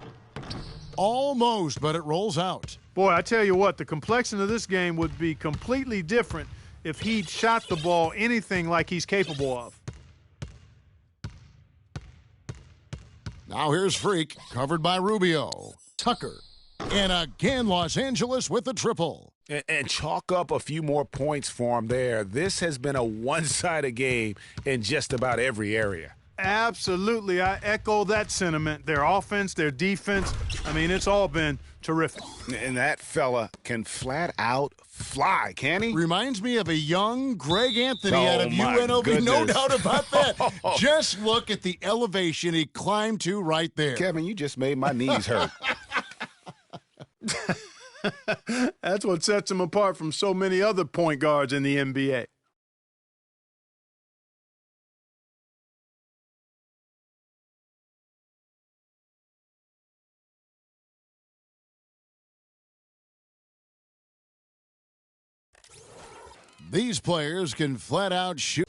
J: Almost, but it rolls out.
L: Boy, I tell you what, the complexion of this game would be completely different if he'd shot the ball anything like he's capable of.
J: Now here's Freak, covered by Rubio. Tucker. And again, Los Angeles with the triple.
K: And chalk up a few more points for him there. This has been a one-sided game in just about every area.
L: Absolutely. I echo that sentiment. Their offense, their defense, I mean, it's all been terrific.
K: And that fella can flat out fly, can he?
J: Reminds me of a young Greg Anthony out of
K: my
J: UNLV.
K: goodness.
J: No doubt about that. Just look at the elevation he climbed to right there.
K: Kevin, you just made my knees hurt.
L: That's what sets him apart from so many other point guards in the NBA.
J: These players can flat out shoot.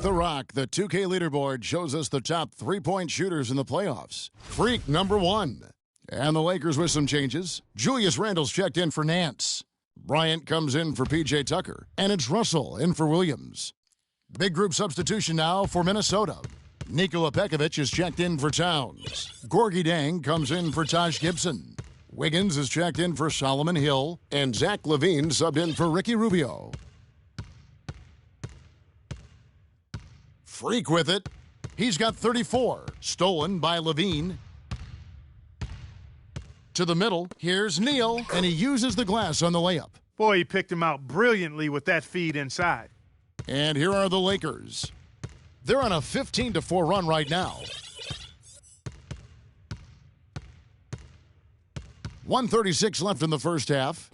J: The Rock, the 2K leaderboard shows us the top three-point shooters in the playoffs. Freak number 1. And the Lakers with some changes. Julius Randle's checked in for Nance. Bryant comes in for P.J. Tucker. And it's Russell in for Williams. Big group substitution now for Minnesota. Nikola Pekovic is checked in for Towns. Gorgie Dang comes in for Taj Gibson. Wiggins is checked in for Solomon Hill. And Zach LaVine subbed in for Ricky Rubio. Freak with it. He's got 34. Stolen by LaVine. To the middle. Here's Neal. And he uses the glass on the layup.
L: Boy, he picked him out brilliantly with that feed inside.
J: And here are the Lakers. They're on a 15-4 run right now. 1:36 left in the first half.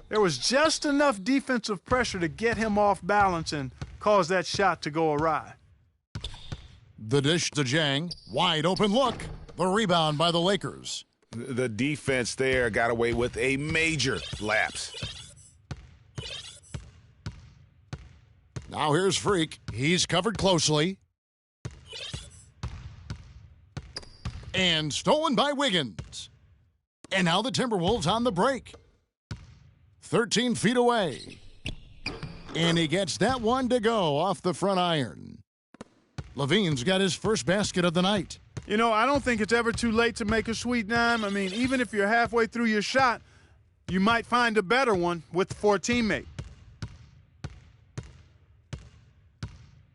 L: There was just enough defensive pressure to get him off balance and cause that shot to go awry.
J: The dish to Jang. Wide open look. The rebound by the Lakers.
K: The defense there got away with a major lapse.
J: Now here's Freak. He's covered closely. And stolen by Wiggins. And now the Timberwolves on the break. 13 feet away. And he gets that one to go off the front iron. LaVine's got his first basket of the night.
L: You know, I don't think it's ever too late to make a sweet dime. I mean, even if you're halfway through your shot, you might find a better one for a teammate.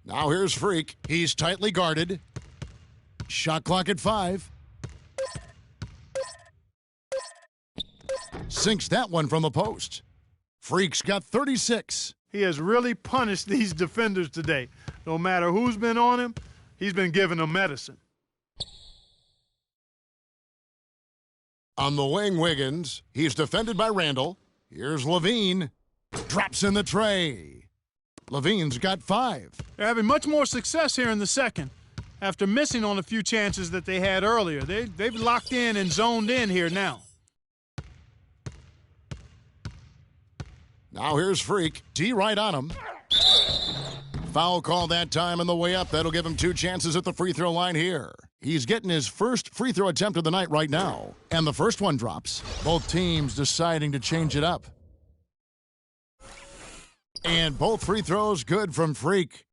J: Now here's Freak. He's tightly guarded. Shot clock at 5. Sinks that one from the post. Freak's got 36.
L: He has really punished these defenders today. No matter who's been on him, he's been giving them medicine.
J: On the wing, Wiggins. He's defended by Randle. Here's LaVine. Drops in the tray. LaVine's got 5.
L: They're having much more success here in the second after missing on a few chances that they had earlier. They've locked in and zoned in here now.
J: Now here's Freak. D right on him. Foul call that time on the way up. That'll give him 2 chances at the free throw line here. He's getting his first free throw attempt of the night right now. And the first one drops. Both teams deciding to change it up. And both free throws good from Freak.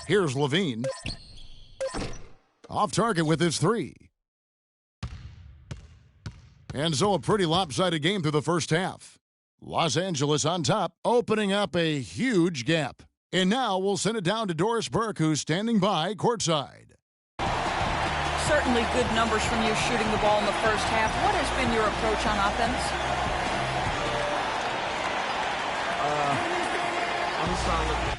J: Here's LaVine. Off target with his 3. And so a pretty lopsided game through the first half. Los Angeles on top, opening up a huge gap. And now we'll send it down to Doris Burke, who's standing by courtside.
M: Certainly good numbers from you shooting the ball in the first half. What has been your approach on offense?
N: I'm just trying to look.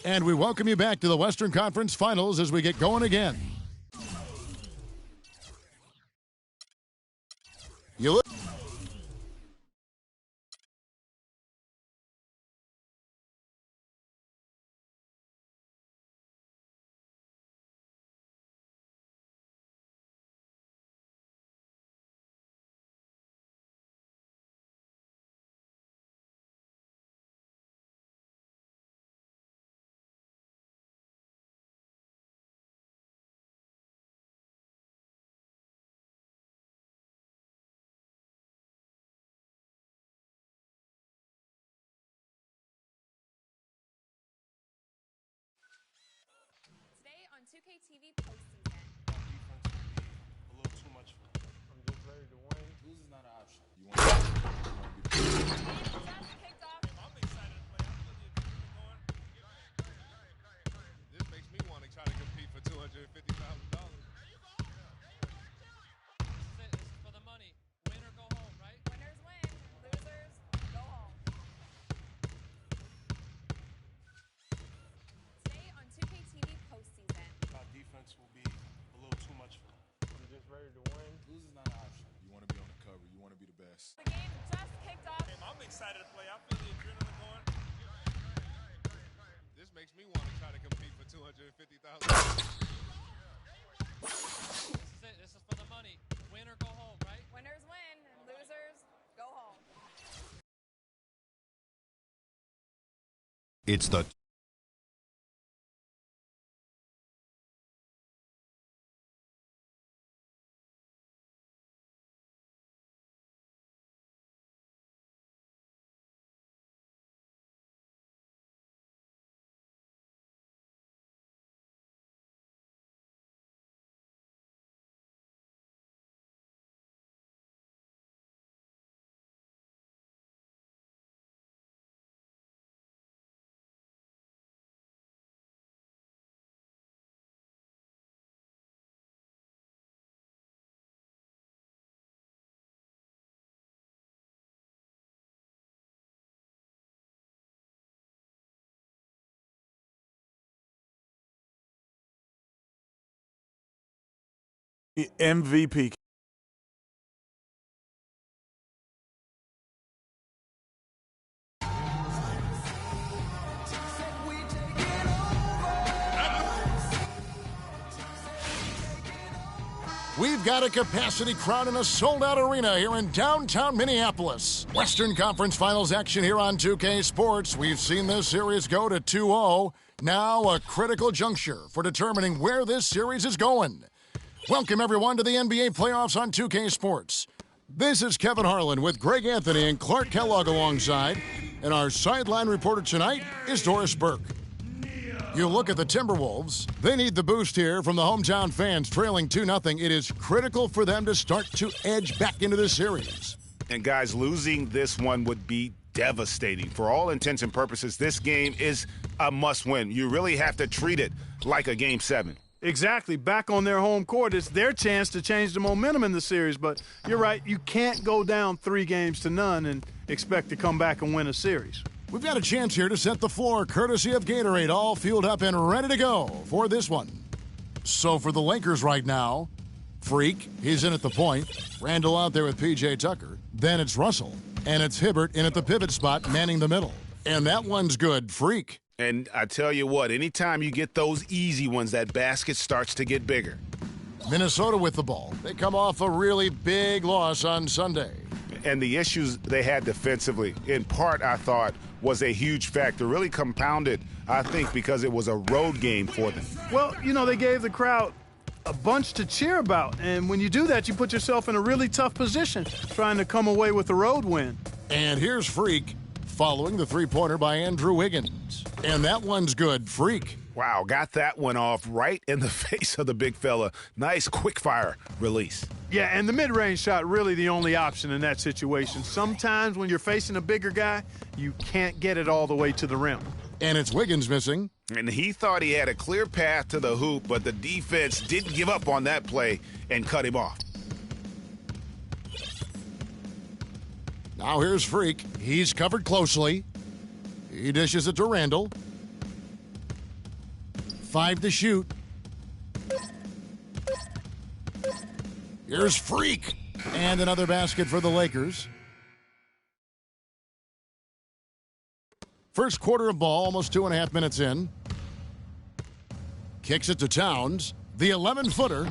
J: And we welcome you back to the Western Conference Finals as we get going again. You look.
B: Today on 2K TV postseason.
C: Defense will be a little too much for them.
A: I'm just ready to win.
D: Lose is not an option. You want to be the best.
B: Just kicked off.
E: I'm excited to play. I'm really going. This makes me want to try to compete for $250,000.
F: This is it. This is for the money. Win or go home, right?
B: Winners win, losers go home. Today on 2K TV postseason.
C: Our defense will be a little too much for them.
A: I'm just ready to win.
D: Lose is not an option. You want to be on the cover. You want to be the best.
B: The game just kicked off.
E: I'm excited to play. I feel the adrenaline going. This makes me want to try to compete for $250,000.
F: This is it. This is for the money. Win or go home, right?
B: Winners win, losers go home.
G: It's the
O: MVP.
J: We've got a capacity crowd in a sold-out arena here in downtown Minneapolis. Western Conference Finals action here on 2K Sports. We've seen this series go to 2-0. Now a critical juncture for determining where this series is going. Welcome, everyone, to the NBA playoffs on 2K Sports. This is Kevin Harlan with Greg Anthony and Clark Kellogg alongside. And our sideline reporter tonight is Doris Burke. You look at the Timberwolves. They need the boost here from the hometown fans, trailing 2-0. It is critical for them to start to edge back into this series.
K: And guys, losing this one would be devastating. For all intents and purposes, this game is a must-win. You really have to treat it like a Game 7.
L: Exactly. Back on their home court, it's their chance to change the momentum in the series. But you're right, you can't go down 3-0 and expect to come back and win a series.
J: We've got a chance here to set the floor, courtesy of Gatorade, all fueled up and ready to go for this one. So for the Lakers right now, Freak, he's in at the point. Randall out there with P.J. Tucker. Then it's Russell. And it's Hibbert in at the pivot spot, manning the middle. And that one's good, Freak.
K: And I tell you what, anytime you get those easy ones, that basket starts to get bigger.
J: Minnesota with the ball. They come off a really big loss on Sunday.
K: And the issues they had defensively, in part, I thought, was a huge factor. Really compounded, I think, because it was a road game for them.
L: Well, you know, they gave the crowd a bunch to cheer about. And when you do that, you put yourself in a really tough position trying to come away with a road win.
J: And here's Freak following the three-pointer by Andrew Wiggins. And that one's good, Freak.
K: Wow, got that one off right in the face of the big fella. Nice quick-fire release.
L: Yeah, and the mid-range shot really the only option in that situation. Sometimes when you're facing a bigger guy, you can't get it all the way to the rim.
J: And it's Wiggins missing.
K: And he thought he had a clear path to the hoop, but the defense didn't give up on that play and cut him off.
J: Now here's Freak. He's covered closely. He dishes it to Randall. 5 to shoot. Here's Freak. And another basket for the Lakers. First quarter of ball, almost 2.5 minutes in. Kicks it to Towns. The 11-footer.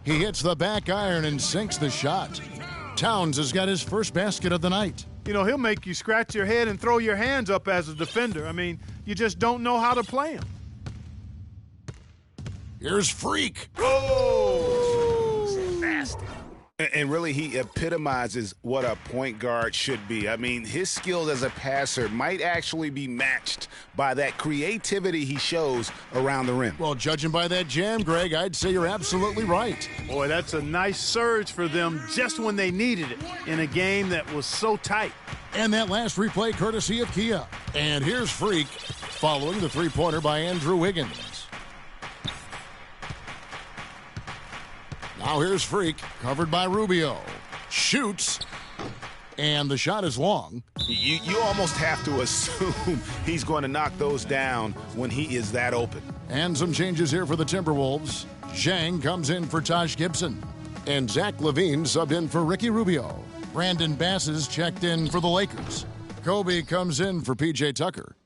J: He hits the back iron and sinks the shot. Towns has got his first basket of the night.
L: You know, he'll make you scratch your head and throw your hands up as a defender. I mean, you just don't know how to play him.
J: Here's Freak.
K: Oh! Nasty. And really, he epitomizes what a point guard should be. I mean, his skills as a passer might actually be matched by that creativity he shows around the rim.
J: Well, judging by that jam, Greg, I'd say you're absolutely right.
L: Boy, that's a nice surge for them just when they needed it in a game that was so tight.
J: And that last replay courtesy of Kia. And here's Freak following the three-pointer by Andrew Wiggins. Now here's Freak, covered by Rubio. Shoots, and the shot is long.
K: You almost have to assume he's going to knock those down when he is that open.
J: And some changes here for the Timberwolves. Zhang comes in for Taj Gibson. And Zach LaVine subbed in for Ricky Rubio. Brandon Bass is checked in for the Lakers. Kobe comes in for P.J. Tucker.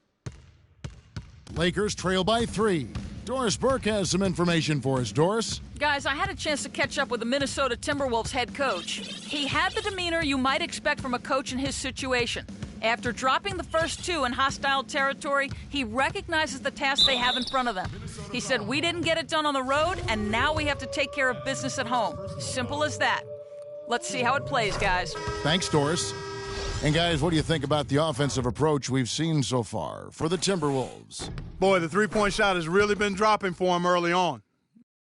J: Lakers trail by 3. Doris Burke has some information for us. Doris?
M: Guys, I had a chance to catch up with the Minnesota Timberwolves head coach. He had the demeanor you might expect from a coach in his situation. After dropping the first 2 in hostile territory, he recognizes the task they have in front of them. He said, "We didn't get it done on the road, and now we have to take care of business at home." Simple as that. Let's see how it plays, guys.
J: Thanks, Doris. And guys, what do you think about the offensive approach we've seen so far for the Timberwolves?
L: Boy, the three-point shot has really been dropping for them early on.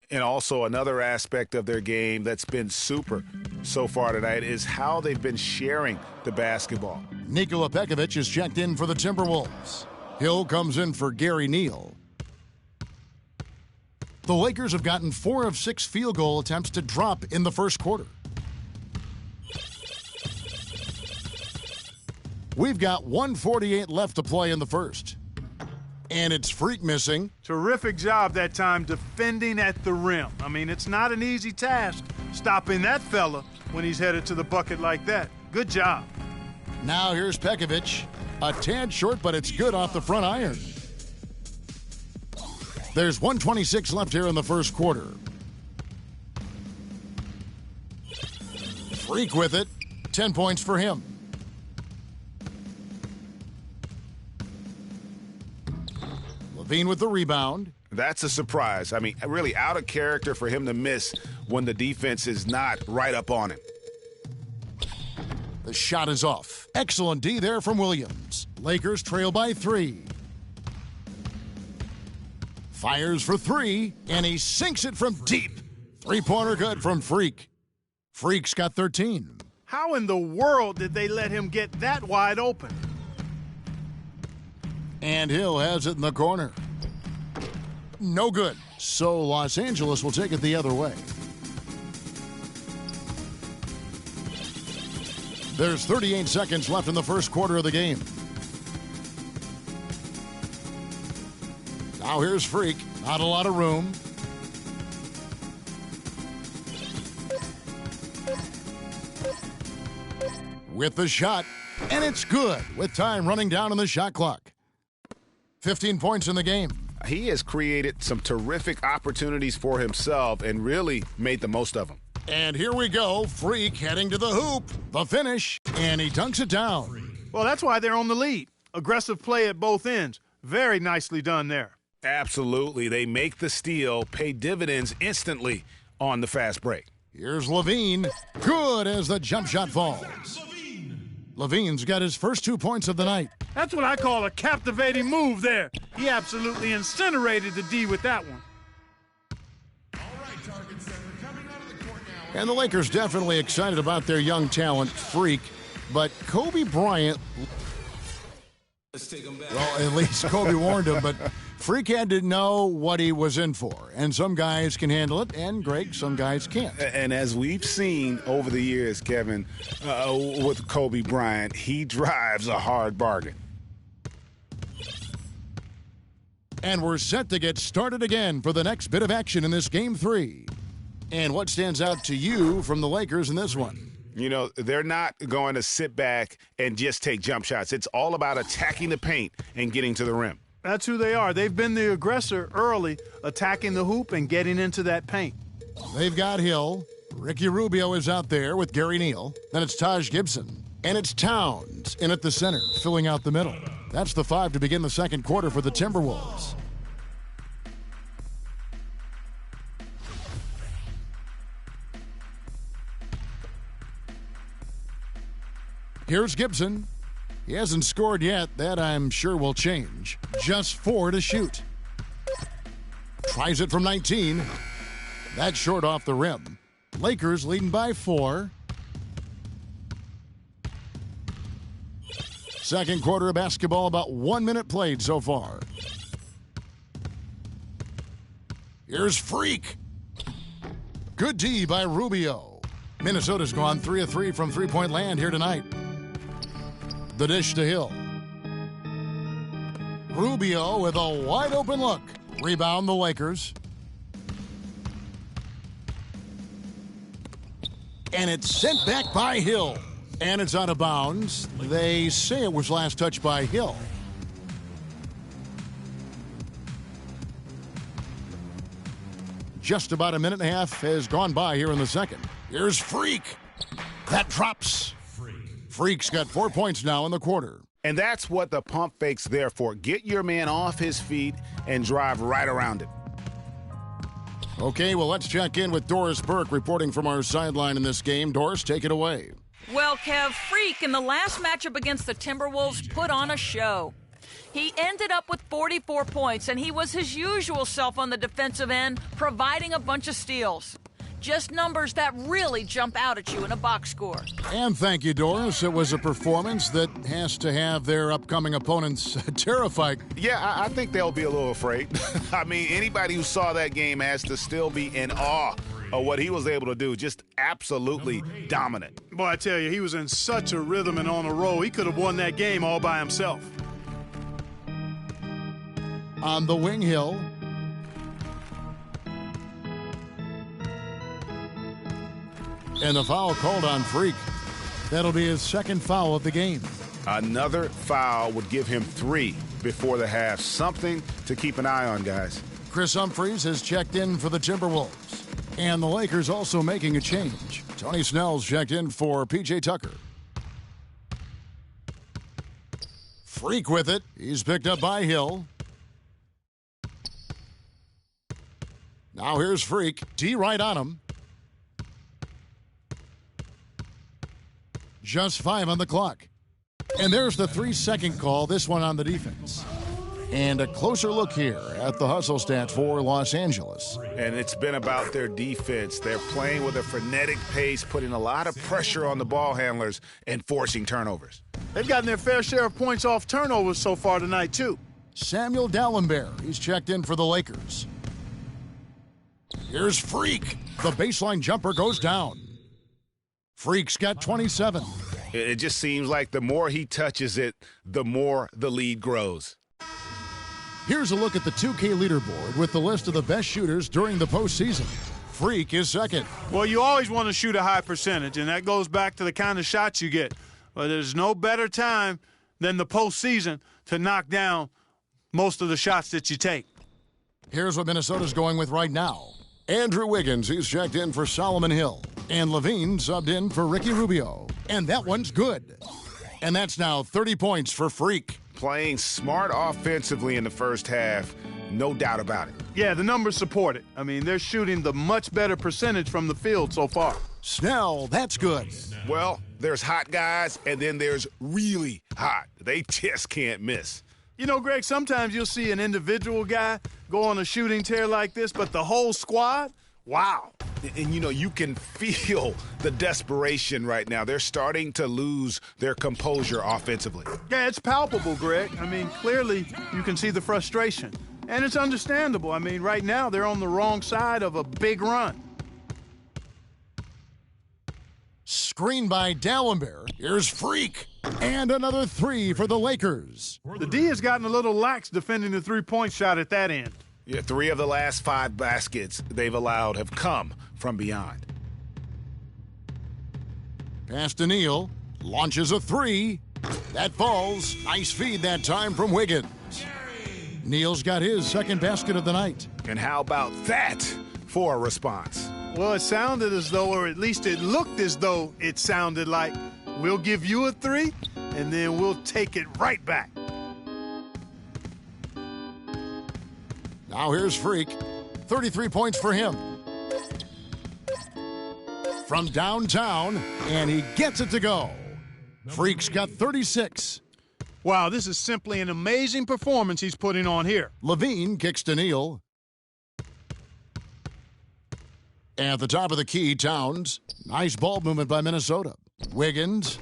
K: And also another aspect of their game that's been super so far tonight is how they've been sharing the basketball.
J: Nikola Pekovic is checked in for the Timberwolves. Hill comes in for Gary Neal. The Lakers have gotten 4 of 6 field goal attempts to drop in the first quarter. We've got 1:48 left to play in the first. And it's Freak missing.
L: Terrific job that time defending at the rim. I mean, it's not an easy task stopping that fella when he's headed to the bucket like that. Good job.
J: Now here's Pekovic. A tad short, but it's good off the front iron. There's 1:26 left here in the first quarter. Freak with it. 10 points for him. LaVine with the rebound.
K: That's a surprise. I mean, really out of character for him to miss when the defense is not right up on him.
J: The shot is off. Excellent D there from Williams. Lakers trail by 3. Fires for 3, and he sinks it from deep. Three-pointer good from Freak. Freak's got 13.
L: How in the world did they let him get that wide open?
J: And Hill has it in the corner. No good. So Los Angeles will take it the other way. There's 38 seconds left in the first quarter of the game. Now here's Freak. Not a lot of room. With the shot. And it's good with time running down on the shot clock. 15 points in the game.
K: He has created some terrific opportunities for himself and really made the most of them.
J: And here we go. Freak heading to the hoop. The finish. And he dunks it down.
L: Well, that's why they're on the lead. Aggressive play at both ends. Very nicely done there.
K: Absolutely. They make the steal, pay dividends instantly on the fast break.
J: Here's LaVine. Good as the jump shot falls. LaVine's got his first 2 points of the night.
L: That's what I call a captivating move there. He absolutely incinerated the D with that one.
J: And the Lakers definitely excited about their young talent, Freak. But Kobe Bryant, well, at least Kobe warned him, but Freak had to know what he was in for. And some guys can handle it, and Greg, some guys can't.
K: And as we've seen over the years, Kevin, with Kobe Bryant, he drives a hard bargain.
J: And we're set to get started again for the next bit of action in this Game 3. And what stands out to you from the Lakers in this one?
K: You know, they're not going to sit back and just take jump shots. It's all about attacking the paint and getting to the rim.
L: That's who they are. They've been the aggressor early, attacking the hoop and getting into that paint.
J: They've got Hill. Ricky Rubio is out there with Gary Neal. Then it's Taj Gibson. And it's Towns in at the center, filling out the middle. That's the 5 to begin the second quarter for the Timberwolves. Here's Gibson. He hasn't scored yet. That, I'm sure, will change. Just 4 to shoot. Tries it from 19. That's short off the rim. Lakers leading by 4. Second quarter of basketball, about 1 minute played so far. Here's Freak. Good D by Rubio. Minnesota's gone 3 of 3 from three-point land here tonight. The dish to Hill. Rubio with a wide open look. Rebound the Lakers. And it's sent back by Hill. And it's out of bounds. They say it was last touched by Hill. Just about a minute and a half has gone by here in the second. Here's Freak. That drops. Freak's got 4 points now in the quarter.
K: And that's what the pump fake's there for. Get your man off his feet and drive right around it.
J: Okay, well, let's check in with Doris Burke reporting from our sideline in this game. Doris, take it away.
M: Well, Kev, Freak in the last matchup against the Timberwolves put on a show. He ended up with 44 points, and he was his usual self on the defensive end, providing a bunch of steals. Just numbers that really jump out at you in a box score.
J: And thank you, Doris. It was a performance that has to have their upcoming opponents terrified.
K: Yeah, I think they'll be a little afraid. I mean, anybody who saw that game has to still be in awe of what he was able to do. Just absolutely dominant.
L: Boy, I tell you, he was in such a rhythm and on a roll. He could have won that game all by himself.
J: On the wing, Hill. And the foul called on Freak. That'll be his second foul of the game.
K: Another foul would give him 3 before the half. Something to keep an eye on, guys.
J: Chris Humphries has checked in for the Timberwolves. And the Lakers also making a change. Tony Snell's checked in for P.J. Tucker. Freak with it. He's picked up by Hill. Now here's Freak. D right on him. Just 5 on the clock. And there's the 3-second call, this one on the defense. And a closer look here at the hustle stats for Los Angeles.
K: And it's been about their defense. They're playing with a frenetic pace, putting a lot of pressure on the ball handlers and forcing turnovers.
L: They've gotten their fair share of points off turnovers so far tonight, too.
J: Samuel Dallenberg, he's checked in for the Lakers. Here's Freak. The baseline jumper goes down. Freak's got 27.
K: It just seems like the more he touches it, the more the lead grows.
J: Here's a look at the 2K leaderboard with the list of the best shooters during the postseason. Freak is second.
L: Well, you always want to shoot a high percentage, and that goes back to the kind of shots you get. But there's no better time than the postseason to knock down most of the shots that you take.
J: Here's what Minnesota's going with right now. Andrew Wiggins, he's checked in for Solomon Hill. And Levine subbed in for Ricky Rubio. And that one's good. And that's now 30 points for Freak.
K: Playing smart offensively in the first half, no doubt about it.
L: Yeah, the numbers support it. I mean, they're shooting the much better percentage from the field so far.
J: Snell, that's good.
K: Well, there's hot guys, and then there's really hot. They just can't miss.
L: You know, Greg, sometimes you'll see an individual guy go on a shooting tear like this, but the whole squad, wow.
K: And, you know, you can feel the desperation right now. They're starting to lose their composure offensively.
L: Yeah, it's palpable, Greg. I mean, clearly you can see the frustration. And it's understandable. I mean, right now they're on the wrong side of a big run.
J: Screen by Dallenberg. Here's Freak. And another three for the Lakers.
L: The D has gotten a little lax defending the three-point shot at that end.
K: Yeah, 3 of the last 5 baskets they've allowed have come from beyond.
J: Pass to Neal. Launches a three. That falls. Nice feed that time from Wiggins. Neal's got his second basket of the night.
K: And how about that for a response?
L: Well, it sounded as though, or at least it looked as though it sounded like, we'll give you a three, and then we'll take it right back.
J: Now here's Freak. 33 points for him. From downtown, and he gets it to go. Freak's got 36.
L: Wow, this is simply an amazing performance he's putting on here.
J: Levine kicks to Neal. At the top of the key, Towns. Nice ball movement by Minnesota. Wiggins.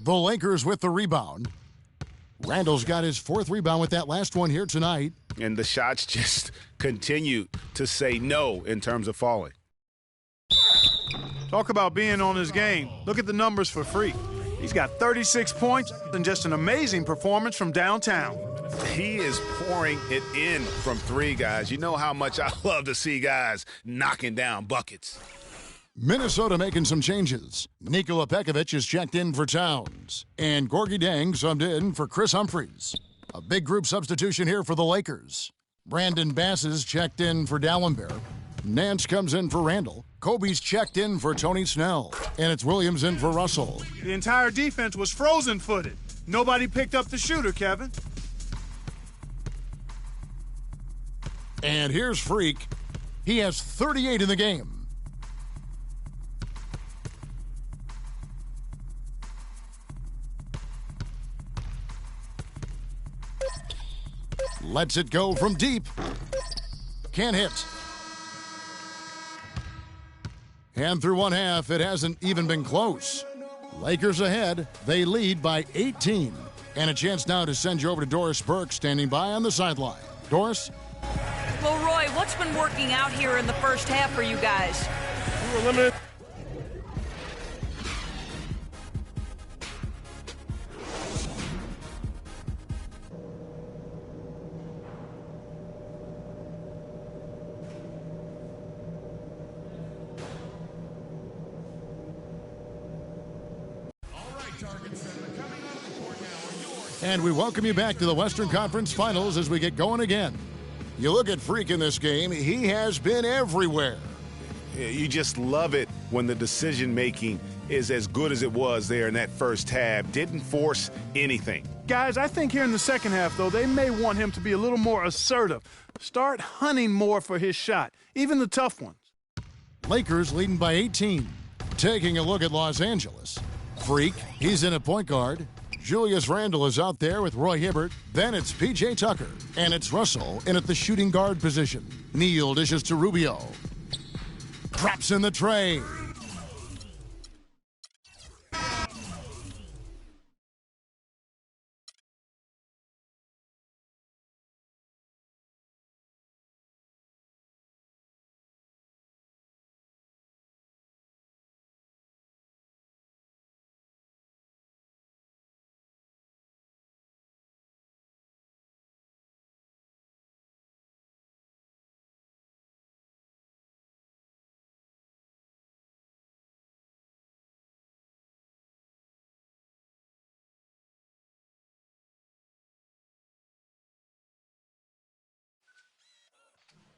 J: The Lakers with the rebound. Randall's got his 4th rebound with that last one here tonight.
K: And the shots just continue to say no in terms of falling.
L: Talk about being on his game. Look at the numbers for Freak. He's got 36 points and just an amazing performance from downtown.
K: He is pouring it in from 3, guys. You know how much I love to see guys knocking down buckets.
J: Minnesota making some changes. Nikola Pekovic is checked in for Towns. And Gorgui Dieng subbed in for Chris Humphries. A big group substitution here for the Lakers. Brandon Bass is checked in for Dallenberg. Nance comes in for Randall. Kobe's checked in for Tony Snell. And it's Williams in for Russell.
L: The entire defense was frozen-footed. Nobody picked up the shooter, Kevin.
J: And here's Freak. He has 38 in the game. Lets it go from deep. Can't hit. And through one half, it hasn't even been close. Lakers ahead. They lead by 18. And a chance now to send you over to Doris Burke, standing by on the sideline. Doris?
M: Well, Roy, what's been working out here in the first half for you guys?
C: We were limited.
J: And we welcome you back to the Western Conference Finals as we get going again. You look at Freak in this game, he has been everywhere.
K: You just love it when the decision-making is as good as it was there in that first half. Didn't force anything.
L: Guys, I think here in the second half, though, they may want him to be a little more assertive. Start hunting more for his shot, even the tough ones.
J: Lakers leading by 18. Taking a look at Los Angeles. Freak, he's in at point guard. Julius Randle is out there with Roy Hibbert. Then it's P.J. Tucker. And it's Russell in at the shooting guard position. Neal dishes to Rubio. Drops in the tray.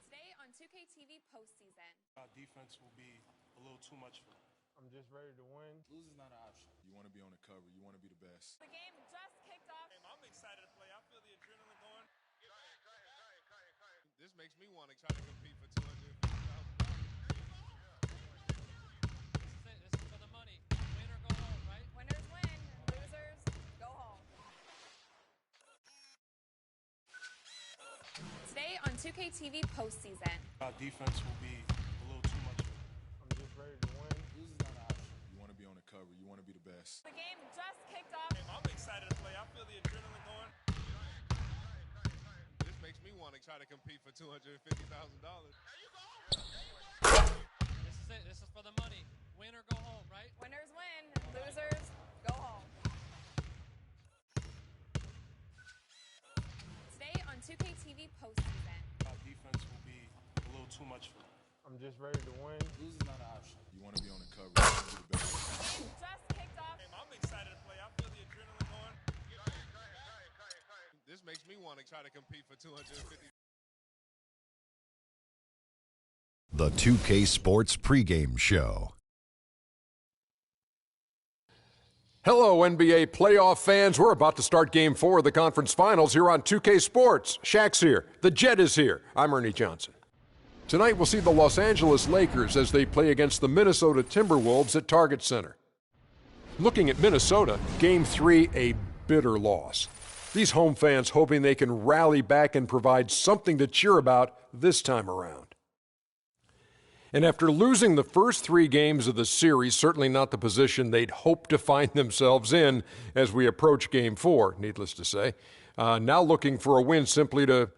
B: Today on 2K TV postseason.
C: Our defense will be a little too much for them.
A: I'm just ready to win.
D: Losing's not an option. You want to be on the cover. You want to be the best.
B: The game just kicked off.
E: I'm excited to play. I feel the adrenaline going. This makes me want to try to compete for $250,000.
F: This is for the money. Win or go home, right?
B: Winners win, losers go home. Today on 2K TV postseason.
C: Our defense will be a little too much for them.
A: I'm just ready to win.
D: Losing's not an option. You want to be on the cover. You want to be the best.
B: The game just kicked off.
E: I'm excited to play. I feel the adrenaline going. This makes me want to try to compete for $250,000.
F: This is it. This is for the money. Win or go home, right?
B: Winners win, TV postseason.
C: Defense will be a little too much for them.
A: I'm just ready to win.
D: Losing not an option. You want to be on the cover. You want to be the best.
B: Just kicked off.
E: I'm excited to play. I feel the adrenaline going. This makes me want to try to compete for 250.
G: The 2K Sports pregame show.
H: Hello, NBA playoff fans. We're about to start Game 4 of the conference finals here on 2K Sports. Shaq's here. The Jet is here. I'm Ernie Johnson. Tonight, we'll see the Los Angeles Lakers as they play against the Minnesota Timberwolves at Target Center. Looking at Minnesota, Game 3, a bitter loss. These home fans hoping they can rally back and provide something to cheer about this time around. And after losing the first 3 games of the series, certainly not the position they'd hoped to find themselves in as we approach Game 4, needless to say. Now looking for a win simply to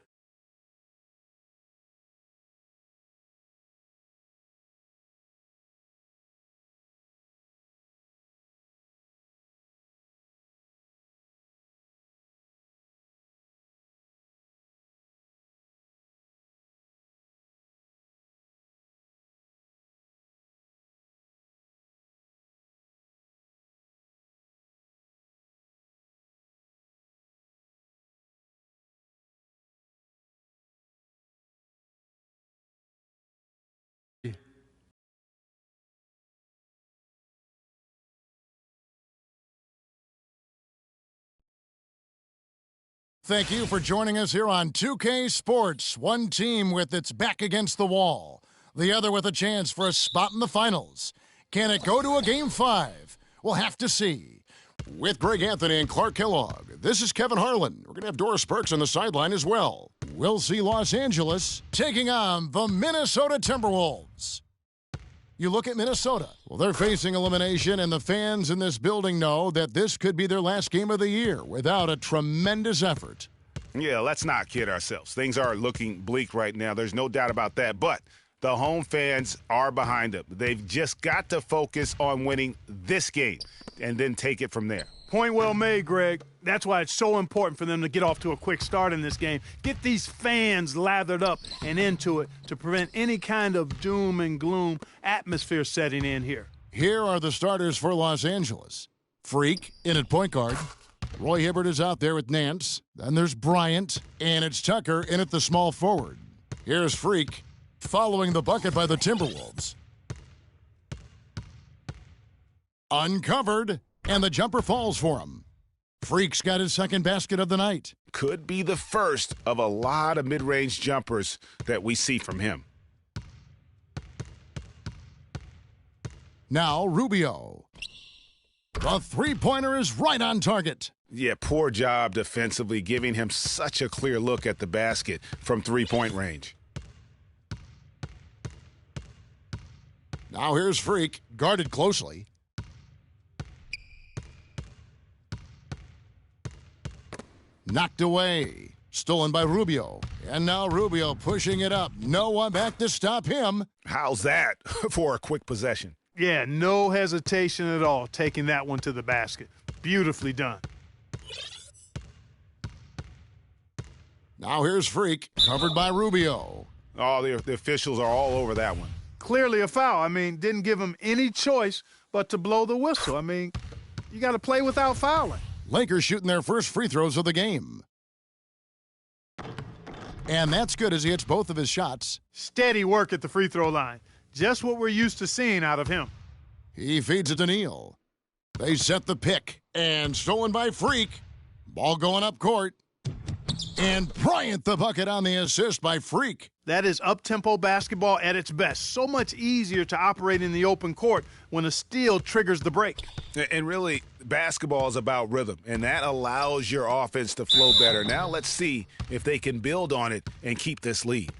J: Thank you for joining us here on 2K Sports. One team with its back against the wall, the other with a chance for a spot in the finals. Can it go to a Game 5? We'll have to see. With Greg Anthony and Clark Kellogg, this is Kevin Harlan. We're going to have Doris Burks on the sideline as well. We'll see Los Angeles taking on the Minnesota Timberwolves. You look at Minnesota. Well, they're facing elimination, and the fans in this building know that this could be their last game of the year without a tremendous effort.
K: Yeah, let's not kid ourselves. Things are looking bleak right now. There's no doubt about that. But the home fans are behind them. They've just got to focus on winning this game and then take it from there.
L: Point well made, Greg. That's why it's so important for them to get off to a quick start in this game. Get these fans lathered up and into it to prevent any kind of doom and gloom atmosphere setting in here.
J: Here are the starters for Los Angeles. Freak in at point guard. Roy Hibbert is out there with Nance. Then there's Bryant, and it's Tucker in at the small forward. Here's Freak following the bucket by the Timberwolves. Uncovered, and the jumper falls for him. Freak's got his second basket of the night.
K: Could be the first of a lot of mid-range jumpers that we see from him.
J: Now Rubio. The three-pointer is right on target.
K: Yeah, poor job defensively, giving him such a clear look at the basket from three-point range.
J: Now here's Freak, guarded closely. Knocked away. Stolen by Rubio. And now Rubio pushing it up. No one back to stop him.
K: How's that for a quick possession?
L: Yeah, no hesitation at all, taking that one to the basket. Beautifully done.
J: Now here's Freak, covered by Rubio.
K: Oh, the officials are all over that one.
L: Clearly a foul. I mean, didn't give him any choice but to blow the whistle. I mean, you got to play without fouling.
J: Lakers shooting their first free throws of the game. And that's good as he hits both of his shots.
L: Steady work at the free throw line. Just what we're used to seeing out of him.
J: He feeds it to Neal. They set the pick. And stolen by Freak. Ball going up court. And Bryant the bucket on the assist by Freak.
L: That is up-tempo basketball at its best. So much easier to operate in the open court when a steal triggers the break.
K: And really, basketball is about rhythm, and that allows your offense to flow better. Now let's see if they can build on it and keep this lead.